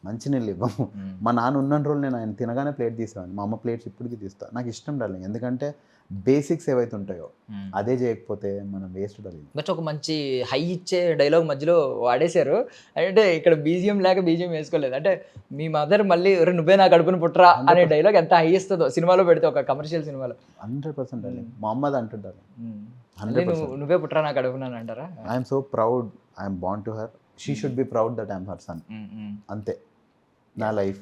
మంచినీళ్ళు ఇవ్వము. మా నాన్న ఉన్న రోజులు నేను ఆయన తినగానే ప్లేట్ తీసేవాడిని, మా అమ్మ ప్లేట్స్ ఇప్పటికీ తీస్తాను. నాకు ఇష్టం డార్లింగ్, ఎందుకంటే బేసిక్స్ ఏవైతే ఉంటాయో అదే చేయకపోతే మనం వేస్ట్ డార్లింగ్. బట్ ఒక మంచి హై ఇచ్చే డైలాగ్ మధ్యలో వాడేశారు, అంటే ఇక్కడ బీజిఎం లేక బీజిఎం వేసుకోలేదు. అంటే మీ మదర్ మళ్ళీ నువ్వే నా కడుపుని పుట్టరా అనే డైలాగ్ ఎంత హై ఇస్తుందో సినిమాలో పెడితే, ఒక కమర్షియల్ సినిమాలో. 100% డార్లింగ్. మా అమ్మది అంటుంటారు, నువ్వే పుట్టరా నా కడుపున అంటారా. I'm so proud, I'm born to her, she should be proud that I'm her son. అంతే నా లైఫ్.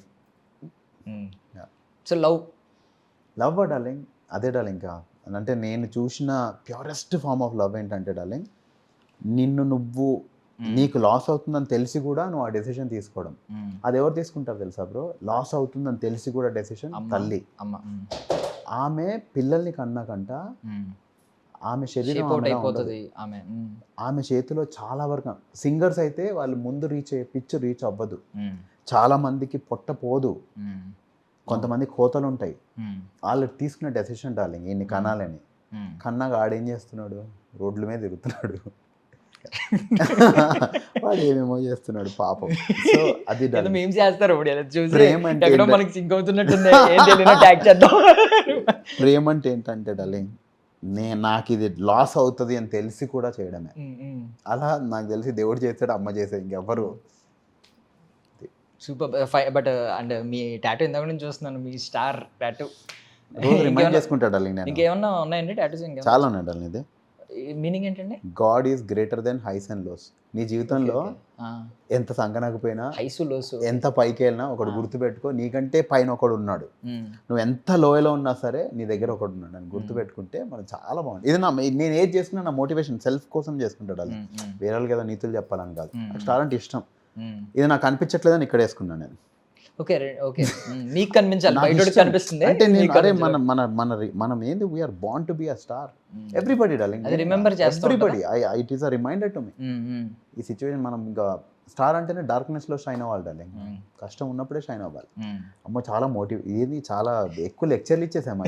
సో లవ్ డార్లింగ్, అదే డార్లింగ్. ఇంకా అంటే నేను చూసిన ప్యూరెస్ట్ ఫార్మ్ ఆఫ్ లవ్ ఏంటంటే డార్లింగ్, నువ్వు నీకు లాస్ అవుతుందని తెలిసి కూడా నువ్వు ఆ డెసిషన్ తీసుకోవడం. అది ఎవరు తీసుకుంటారు తెలుసా బ్రో, లాస్ అవుతుందని తెలిసి కూడా డెసిషన్ తల్లి. ఆమె పిల్లల్ని కన్నాకంట ఆమె శరీరం ఆమె చేతిలో చాలా వరకు. సింగర్స్ అయితే వాళ్ళు ముందు రీచ్ అవ్వదు, చాలా మందికి పొట్ట పోదు, కొంతమంది కోతలు ఉంటాయి. వాళ్ళు తీసుకున్న డెసిషన్ డార్లింగ్ ఈయన్ని కనాలని. కన్నాగా ఆడేం చేస్తున్నాడు, రోడ్ల మీద తిరుగుతున్నాడు, వాడు ఏమేమో చేస్తున్నాడు పాపం. సో అది ప్రేమ అంటే ఏంటంటే డార్లింగ్, నాకు ఇది లాస్ అవుతుంది అని తెలిసి కూడా చేయడమే. అలా నాకు తెలిసి దేవుడు చేస్తాడు, అమ్మ చేసేది, ఇంకెవ్వరు. సూపర్. బట్ అండ్ మీ టాటూ ఇందాక నుంచి చూస్తున్నాను, మీ స్టార్ టాటూ రిమైండ్ చేసుకుంటాడు డార్లింగ్. ఇంకేమన్నా ఉన్నాయండి టాటూస్? చాలా ఉన్నాయి డార్లింగ్. ఇది మీనింగ్ ఏంటండి? God is greater than highs and lows. నీ జీవితంలో ఎంత సంకనకపోయినా, ఎంత పైకి వెళ్ళినా ఒకడు గుర్తుపెట్టుకో, నీకంటే పైన ఒకడు ఉన్నాడు. నువ్వు ఎంత లోయలో ఉన్నా సరే నీ దగ్గర ఒకడు ఉన్నాడు అని గుర్తుపెట్టుకుంటే మనం చాలా బాగుంది. ఇది నేను ఏది చేసుకున్నా నా మోటివేషన్ సెల్ఫ్ కోసం చేసుకుంటాడు అది, వేరే వాళ్ళకి ఏదో నీతులు చెప్పాలని కాదు. నాకు చాలా అంటే ఇష్టం. ఇది నాకు అనిపించట్లేదని ఇక్కడ వేసుకున్నాను నేను. ఓకే ఓకే, మీకు కనిపించాలి, బయటకి కనిపిస్తుంది అంటే నేను అరే మనం ఏంది, we're born to be a star. Everybody darling, అది రిమెంబర్ చేస్తాం. Everybody, it is a reminder to me. ఈ సిచ్యువేషన్ మనం ఇంకా స్టార్ అంటేనే డార్క్నెస్ లో షైన్ అవ్వాలి డార్లింగ్, కష్టం ఉన్నప్పుడే షైన్ అవ్వాలి. అమ్మ చాలా ఇది చాలా ఎక్కువ లెక్చర్లు ఇచ్చేసాము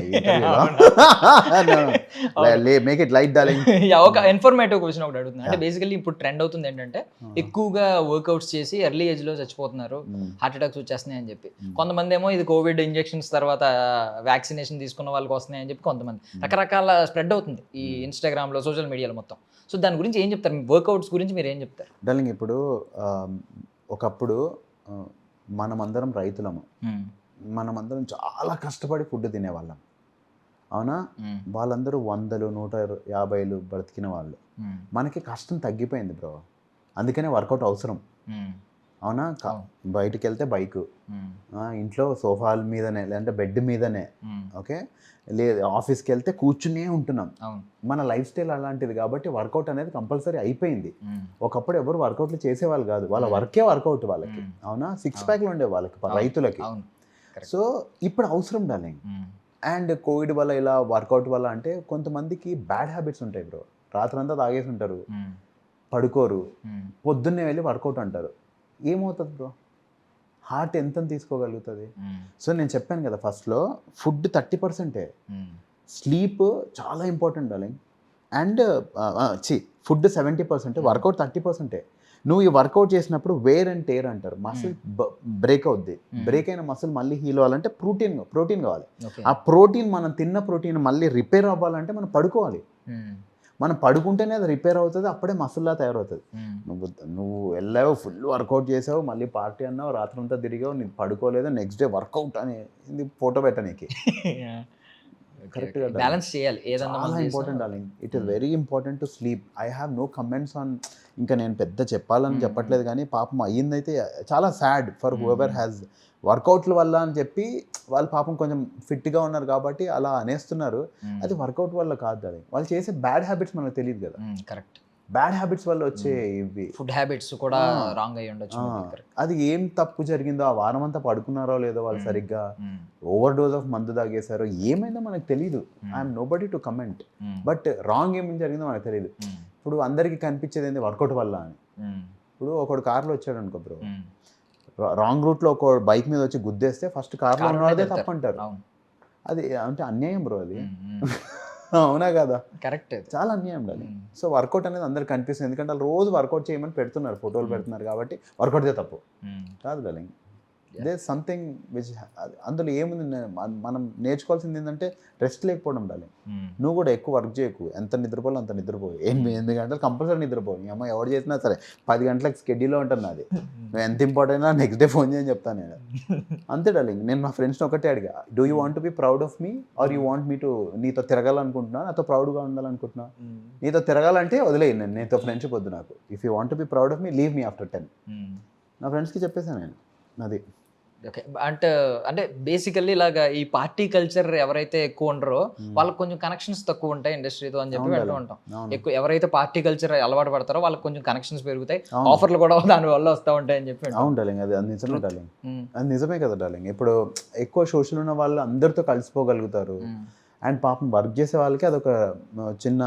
మేక్ ఇట్ లైట్ డార్లింగ్. ఒక ఇన్ఫర్మేటివ్ క్వశ్చన్ ఒకటి అడుగుతుంది. అంటే బేసికల్లీ ఇప్పుడు ట్రెండ్ అవుతుంది ఏంటంటే ఎక్కువగా వర్కౌట్స్ చేసి ఎర్లీ ఏజ్ లో చచ్చిపోతున్నారు, హార్ట్ అటాక్స్ వచ్చేస్తున్నాయి అని చెప్పి. కొంతమంది ఏమో ఇది కోవిడ్ ఇంజెక్షన్స్ తర్వాత వ్యాక్సినేషన్ తీసుకున్న వాళ్ళకి వస్తున్నాయి అని చెప్పి కొంతమంది రకరకాల స్ప్రెడ్ అవుతుంది ఈ ఇన్స్టాగ్రామ్ లో, సోషల్ మీడియాలో మొత్తం. సో దాని గురించి ఏం చెప్తారు, వర్కౌట్స్ గురించి మీరు ఏం చెప్తారు డార్లింగ్? ఇప్పుడు ఒకప్పుడు మనమందరం రైతులము, మనమందరం చాలా కష్టపడి ఫుడ్ తినేవాళ్ళం, అవునా? వాళ్ళందరూ 100, 150 బ్రతికిన వాళ్ళు. మనకి కష్టం తగ్గిపోయింది బ్రో, అందుకనే వర్కౌట్ అవసరం, అవునా? బయటికి వెళ్తే బైక్, ఇంట్లో సోఫాల మీదనే లేదంటే బెడ్ మీదనే, ఓకే, లేదు ఆఫీస్కి వెళ్తే కూర్చునే ఉంటున్నాం. మన లైఫ్ స్టైల్ అలాంటిది కాబట్టి వర్కౌట్ అనేది కంపల్సరీ అయిపోయింది. ఒకప్పుడు ఎవరు వర్కౌట్లు చేసేవాళ్ళు కాదు, వాళ్ళ వర్కే వర్కౌట్ వాళ్ళకి, అవునా? 6 ప్యాక్లు ఉండే వాళ్ళకి, రైతులకి. సో ఇప్పుడు అవసరం డార్లింగ్. అండ్ కోవిడ్ వల్ల ఇలా వర్కౌట్ వల్ల అంటే కొంతమందికి బ్యాడ్ హ్యాబిట్స్ ఉంటాయి బ్రో. రాత్రంతా తాగేసి ఉంటారు, పడుకోరు, పొద్దున్నే వెళ్ళి వర్కౌట్ అంటారు. ఏమవుతుంది బ్రో, హార్ట్ ఎంత తీసుకోగలుగుతుంది? సో నేను చెప్పాను కదా ఫస్ట్లో, ఫుడ్ 30%, స్లీప్ చాలా important darling. And food 70%, workout 30%. నువ్వు ఈ వర్కౌట్ చేసినప్పుడు వేర్ అండ్ టేర్ అంటారు, మసిల్ బ్రేక్ అవుద్ది. బ్రేక్ అయిన మసిల్ మళ్ళీ హీల్ అవ్వాలంటే ప్రోటీన్ కావాలి. ఆ ప్రోటీన్, మనం తిన్న ప్రోటీన్ మళ్ళీ రిపేర్ అవ్వాలంటే మనం పడుకోవాలి. మనం పడుకుంటేనే అది రిపేర్ అవుతుంది, అప్పుడే మసిల్లా తయారవుతుంది. నువ్వు వెళ్ళావు, ఫుల్ వర్కౌట్ చేసావు, మళ్ళీ పార్టీ అన్నావు, రాత్రంతా తిరిగావు, నీకు పడుకోలేదు, నెక్స్ట్ డే వర్కౌట్ అని ఫోటో పెట్టనీకి. కరెక్ట్గా బ్యాలెన్స్ చేయాలి ఏదన్నా. చాలా important darling. It is very important to sleep. I have no comments on. ఇంకా నేను పెద్ద చెప్పాలని చెప్పట్లేదు, కానీ పాపం అయ్యిందైతే చాలా సాడ్ ఫర్ హూఎవర్ హ్యాస్ వర్కౌట్ల వల్ల అని చెప్పి వాళ్ళు పాపం కొంచెం ఫిట్గా ఉన్నారు కాబట్టి అలా అనేస్తున్నారు. అది వర్కౌట్ వల్ల కాదు డార్లింగ్, వాళ్ళు చేసే బ్యాడ్ హ్యాబిట్స్ మనకు తెలియదు కదా. కరెక్ట్. బ్యాడ్ హ్యాబిట్స్ వల్ల వచ్చే ఇవి ఫుడ్ హ్యాబిట్స్ కూడా రాంగ్ అయ్యి ఉండొచ్చు. అది ఏం తప్పు జరిగిందో, ఆ వారం అంతా పడుకున్నారో లేదో వాళ్ళు సరిగ్గా, ఓవర్ డోస్ ఆఫ్ మందు తాగేశారో, ఏమైందో మనకు తెలియదు. I'm nobody to comment, but wrong ఏం జరిగిందో మనకు తెలియదు. ఇప్పుడు అందరికీ కనిపించేది ఏంటి, వర్కౌట్ వల్ల అని. ఇప్పుడు ఒకడు కార్లో వచ్చాడు అనుకో బ్రో, రాంగ్ రూట్లో ఒక బైక్ మీద వచ్చి గుద్దేస్తే ఫస్ట్ కార్లో ఉన్నదే తప్పు అంటారు. అది అంటే అన్యాయం బ్రో అది. అవునా కదా? కరెక్ట్. చాలా అన్యాయం ఉండాలి. సో వర్కౌట్ అనేది అందరికి కనిపిస్తుంది, ఎందుకంటే వాళ్ళు రోజు వర్కౌట్ చేయమని పెడుతున్నారు, ఫోటోలు పెడుతున్నారు కాబట్టి వర్కౌట్ తప్పు కాదు డార్లింగ్. దే సంథింగ్ విచ్, అందులో ఏముంది, మనం నేర్చుకోవాల్సింది ఏంటంటే రెస్ట్ లేకపోవడం డార్లింగ్. నువ్వు కూడా ఎక్కువ వర్క్ చేయకు, ఎంత నిద్రపోవాలో అంత నిద్రపో. 8 గంటలు కంపల్సరీ నిద్రపో. నీ అమ్మ ఎవరు చేసినా సరే 10 గంటలకు స్కెడ్యూల్లో ఉంటుంది అది. నువ్వు ఎంత ఇంపార్టెంట్ అయినా నెక్స్ట్ డే ఫోన్ చేయని చెప్తాను నేను. అంతే డార్లింగ్. నేను మా ఫ్రెండ్స్ని ఒకటే అడిగా, do you want to be proud of me or you want me to, నీతో తిరగాలనుకుంటున్నా, నాతో ప్రౌడ్గా ఉండాలనుకుంటున్నా. నీతో తిరగాలంటే వదిలేయి, నేను నీతో ఫ్రెండ్షిప్ వద్దు నాకు. If you want to be proud of me, leave me after 10. నా ఫ్రెండ్స్కి చెప్పేసాను నేను అది. ఓకే. అంటే బేసికల్లీ ఇలాగా ఈ పార్టీ కల్చర్ ఎవరైతే ఎక్కువ ఉండరో వాళ్ళకి కొంచెం కనెక్షన్స్ తక్కువ ఉంటాయి ఇండస్ట్రీతో అని చెప్పి వెళ్తూ ఉంటాం. ఎక్కువ ఎవరైతే పార్టీ కల్చర్ అలవాటు పడతారో వాళ్ళకి కొంచెం కనెక్షన్స్ పెరుగుతాయి, ఆఫర్లు కూడా దాని వల్ల వస్తూ ఉంటాయి అని చెప్పి. అవును డార్లింగ్, అది నిజమే డార్లింగ్, అది నిజమే కదా డార్లింగ్. ఇప్పుడు ఎక్కువ సోషల్ ఉన్న వాళ్ళు అందరితో కలిసిపోగలుగుతారు. అండ్ పాపం వర్క్ చేసే వాళ్ళకి అదొక చిన్న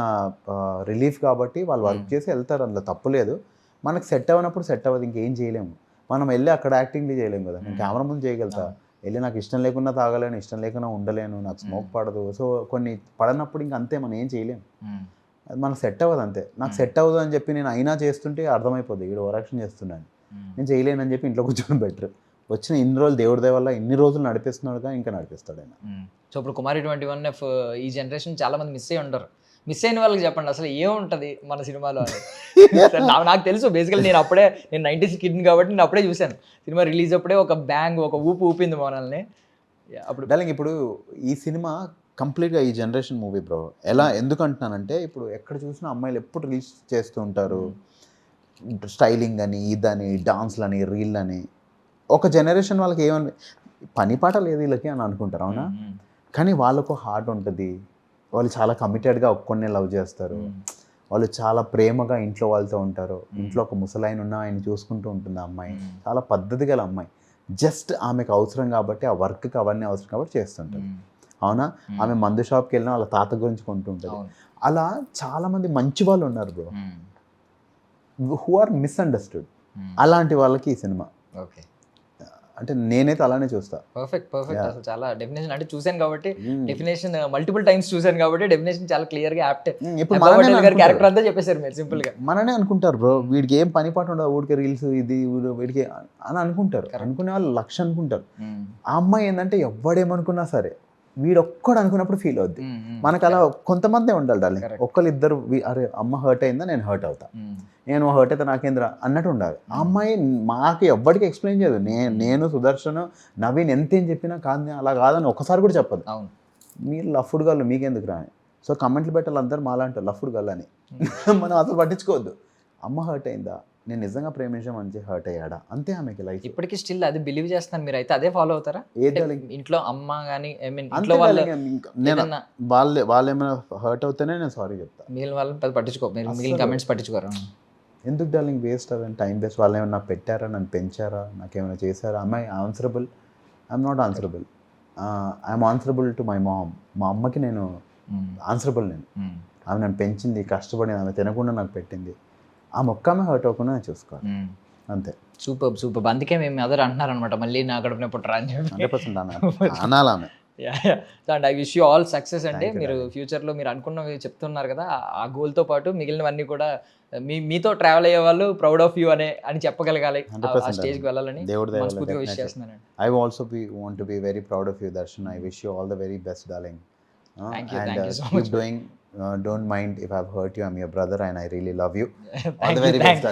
రిలీఫ్ కాబట్టి వాళ్ళు వర్క్ చేసి వెళ్తారు, అందులో తప్పులేదు. మనకు సెట్ అవ్వనప్పుడు సెట్ అవ్వదు, ఇంకేం చేయలేము. మనం వెళ్ళి అక్కడ యాక్టింగ్లు చేయలేము కదా. నేను కెమెరా ముందు చేయగలుగుతా, వెళ్ళి నాకు ఇష్టం లేకుండా తాగలేను, ఇష్టం లేకుండా ఉండలేను, నాకు స్మోక్ పడదు. సో కొన్ని పడనప్పుడు ఇంక అంతే, మనం ఏం చేయలేము. అది మనకు సెట్ అవ్వదు అంతే. నాకు సెట్ అవ్వదు అని చెప్పి నేను అయినా చేస్తుంటే అర్థమైపోద్ది, వీడు ఓవరాక్షన్ చేస్తున్నాను, నేను చేయలేను అని చెప్పి ఇంట్లో కూర్చొని బెటర్. వచ్చిన ఇన్ని రోజులు దేవుడి దయ వల్ల ఇన్ని రోజులు నడిపిస్తున్నాడుగా, ఇంకా నడిపిస్తాడు ఆయన. సో ఇప్పుడు కుమారి 21F ఈ జనరేషన్ చాలా మంది మిస్ అయ్యి ఉంటారు. మిస్ అయిన వాళ్ళకి చెప్పండి అసలు ఏముంటుంది మన సినిమాలో అని. నాకు తెలుసు బేసికల్లీ, నేను 90s కిడ్ని కాబట్టి నేను అప్పుడే చూశాను. సినిమా రిలీజ్ అప్పుడే ఒక బ్యాంగ్, ఒక ఊపింది మనల్ని అప్పుడు. డార్లింగ్ ఇప్పుడు ఈ సినిమా కంప్లీట్గా ఈ జనరేషన్ మూవీ బ్రో. ఎందుకు అంటున్నానంటే, ఇప్పుడు ఎక్కడ చూసినా అమ్మాయిలు ఎప్పుడు రీల్స్ చేస్తూ ఉంటారు, స్టైలింగ్ అని, ఇదని, డాన్స్లని, రీల్ అని. ఒక జనరేషన్ వాళ్ళకి ఏమని పని పాట లేదు వీళ్ళకి అని అనుకుంటారు, అవునా? కానీ వాళ్ళకు హార్ట్ ఉంటుంది, వాళ్ళు చాలా కమిటెడ్గా ఒక్కొన్నే లవ్ చేస్తారు, వాళ్ళు చాలా ప్రేమగా ఇంట్లో వాళ్ళతో ఉంటారు. ఇంట్లో ఒక ముసలాయన ఉన్న ఆయన చూసుకుంటూ ఉంటుంది ఆ అమ్మాయి, చాలా పద్ధతి గల అమ్మాయి. జస్ట్ ఆమెకు అవసరం కాబట్టి, ఆ వర్క్కి అవన్నీ అవసరం కాబట్టి చేస్తుంటుంది, అవునా? ఆమె మందు షాప్కి వెళ్ళినా వాళ్ళ తాత గురించి కొంటూ ఉంటుంది. అలా చాలామంది మంచి వాళ్ళు ఉన్నారు బ్రో, హూ ఆర్ మిస్అండర్స్టూడ్. అలాంటి వాళ్ళకి ఈ సినిమా. ఓకే, అంటే నేనైతే అలానే చూస్తా. పర్ఫెక్ట్. అసలు చాలా డెఫినేషన్ అంటే చూసాను కాబట్టి, డెఫినేషన్ మల్టిపుల్ టైమ్స్ చూసాను కాబట్టి డెఫినేషన్ చాలా క్లియర్ గా యాప్ట్. ఇప్పుడు క్యారెక్టర్ అంతా చెప్పేశారు మీరు సింపుల్ గా. మననే అనుకుంటారు బ్రో, వీడికి ఏం పని పాట ఉండదు, ఊడికి రీల్స్ ఇది వీడికి అని అనుకుంటారు. అనుకునే వాళ్ళు 1,00,000 అనుకుంటారు. ఆ అమ్మాయి ఏంటంటే ఎవడేమనుకున్నా సరే వీడొక్కడు అనుకున్నప్పుడు ఫీల్ అవుద్ది. మనకు అలా కొంతమందే ఉండాలి డార్లింగ్. ఒక్కరిద్దరు, అరే అమ్మ హర్ట్ అయిందా, నేను హర్ట్ అవుతా, నేను హర్ట్ అయితే నాకేంద్ర అన్నట్టు ఉండాలి. ఆ అమ్మాయి మాకు ఎవ్వడికి ఎక్స్ప్లెయిన్ చేయదు. నేను సుదర్శన్, నవీన్ ఎంతేం చెప్పినా కాదు, అలా కాదని ఒకసారి కూడా చెప్పదు. మీరు లఫ్డ్ గల్లు మీకెందుకు రా. సో కమెంట్లు పెట్టాలి అందరు మాలాంటి లఫ్డ్ గల్ అని. మనం అసలు పట్టించుకోవద్దు. అమ్మ హర్ట్ అయిందా, నేను నిజంగా ప్రేమించడం మంచి హర్ట్ అయ్యాడా, అంతే ఆమెకి లైఫ్. ఇప్పటికీ స్టిల్ అది బిలీవ్ చేస్తాను. మీరు అయితే అదే ఫాలో అవుతారా? ఇంట్లో అమ్మ కానీ వాళ్ళు ఏమైనా హర్ట్ అవుతేనే నేను సారీ చెప్తా. మిగిలిన వాళ్ళని పట్టించుకో, మిగిలిన కమెంట్స్ పట్టించుకోరా. ఎందుకు డార్లింగ్ వేస్ట్ అవ్వండి టైం వేస్ట్. వాళ్ళు ఏమైనా నాకు పెట్టారా, నన్ను పెంచారా, నాకేమైనా చేశారా? అమ్మాయి answerable? I'm not answerable. I'm answerable to my mom. మా అమ్మకి నేను ఆన్సరబుల్. ఆమె నన్ను పెంచింది, కష్టపడింది, ఆమె తినకుండా నాకు పెట్టింది. ఆ మొక్కమే హర్ట్ అవ్వకుండా నేను చూసుకోవాలి, అంతే. సూపర్. అందుకే మేము అదర్ అంటున్నారు అనమాట, మళ్ళీ నా కడుపునే పుట్టరా అని చెప్పి. 100% అనాలి ఆమె. So and I wish you all success అండి. మీరు ఫ్యూచర్లో మీరు అనుకున్నవి చెప్తున్నారు కదా, ఆ గోల్తో పాటు మిగిలినవన్నీ కూడా మీతో ట్రావెల్ అయ్యే వాళ్ళు ప్రౌడ్ ఆఫ్ యూ అని చెప్పగలగాలి, ఆ స్టేజ్కి వెళ్ళాలని మనస్ఫూర్తిగా విష్ చేస్తున్నానండి. I also want to be very proud of you, Darshan. I wish you all the very best, darling. Thank you so keep much. doing. Don't mind if I've hurt you. I'm your brother, and I really love you. All Thank the you, very thank best.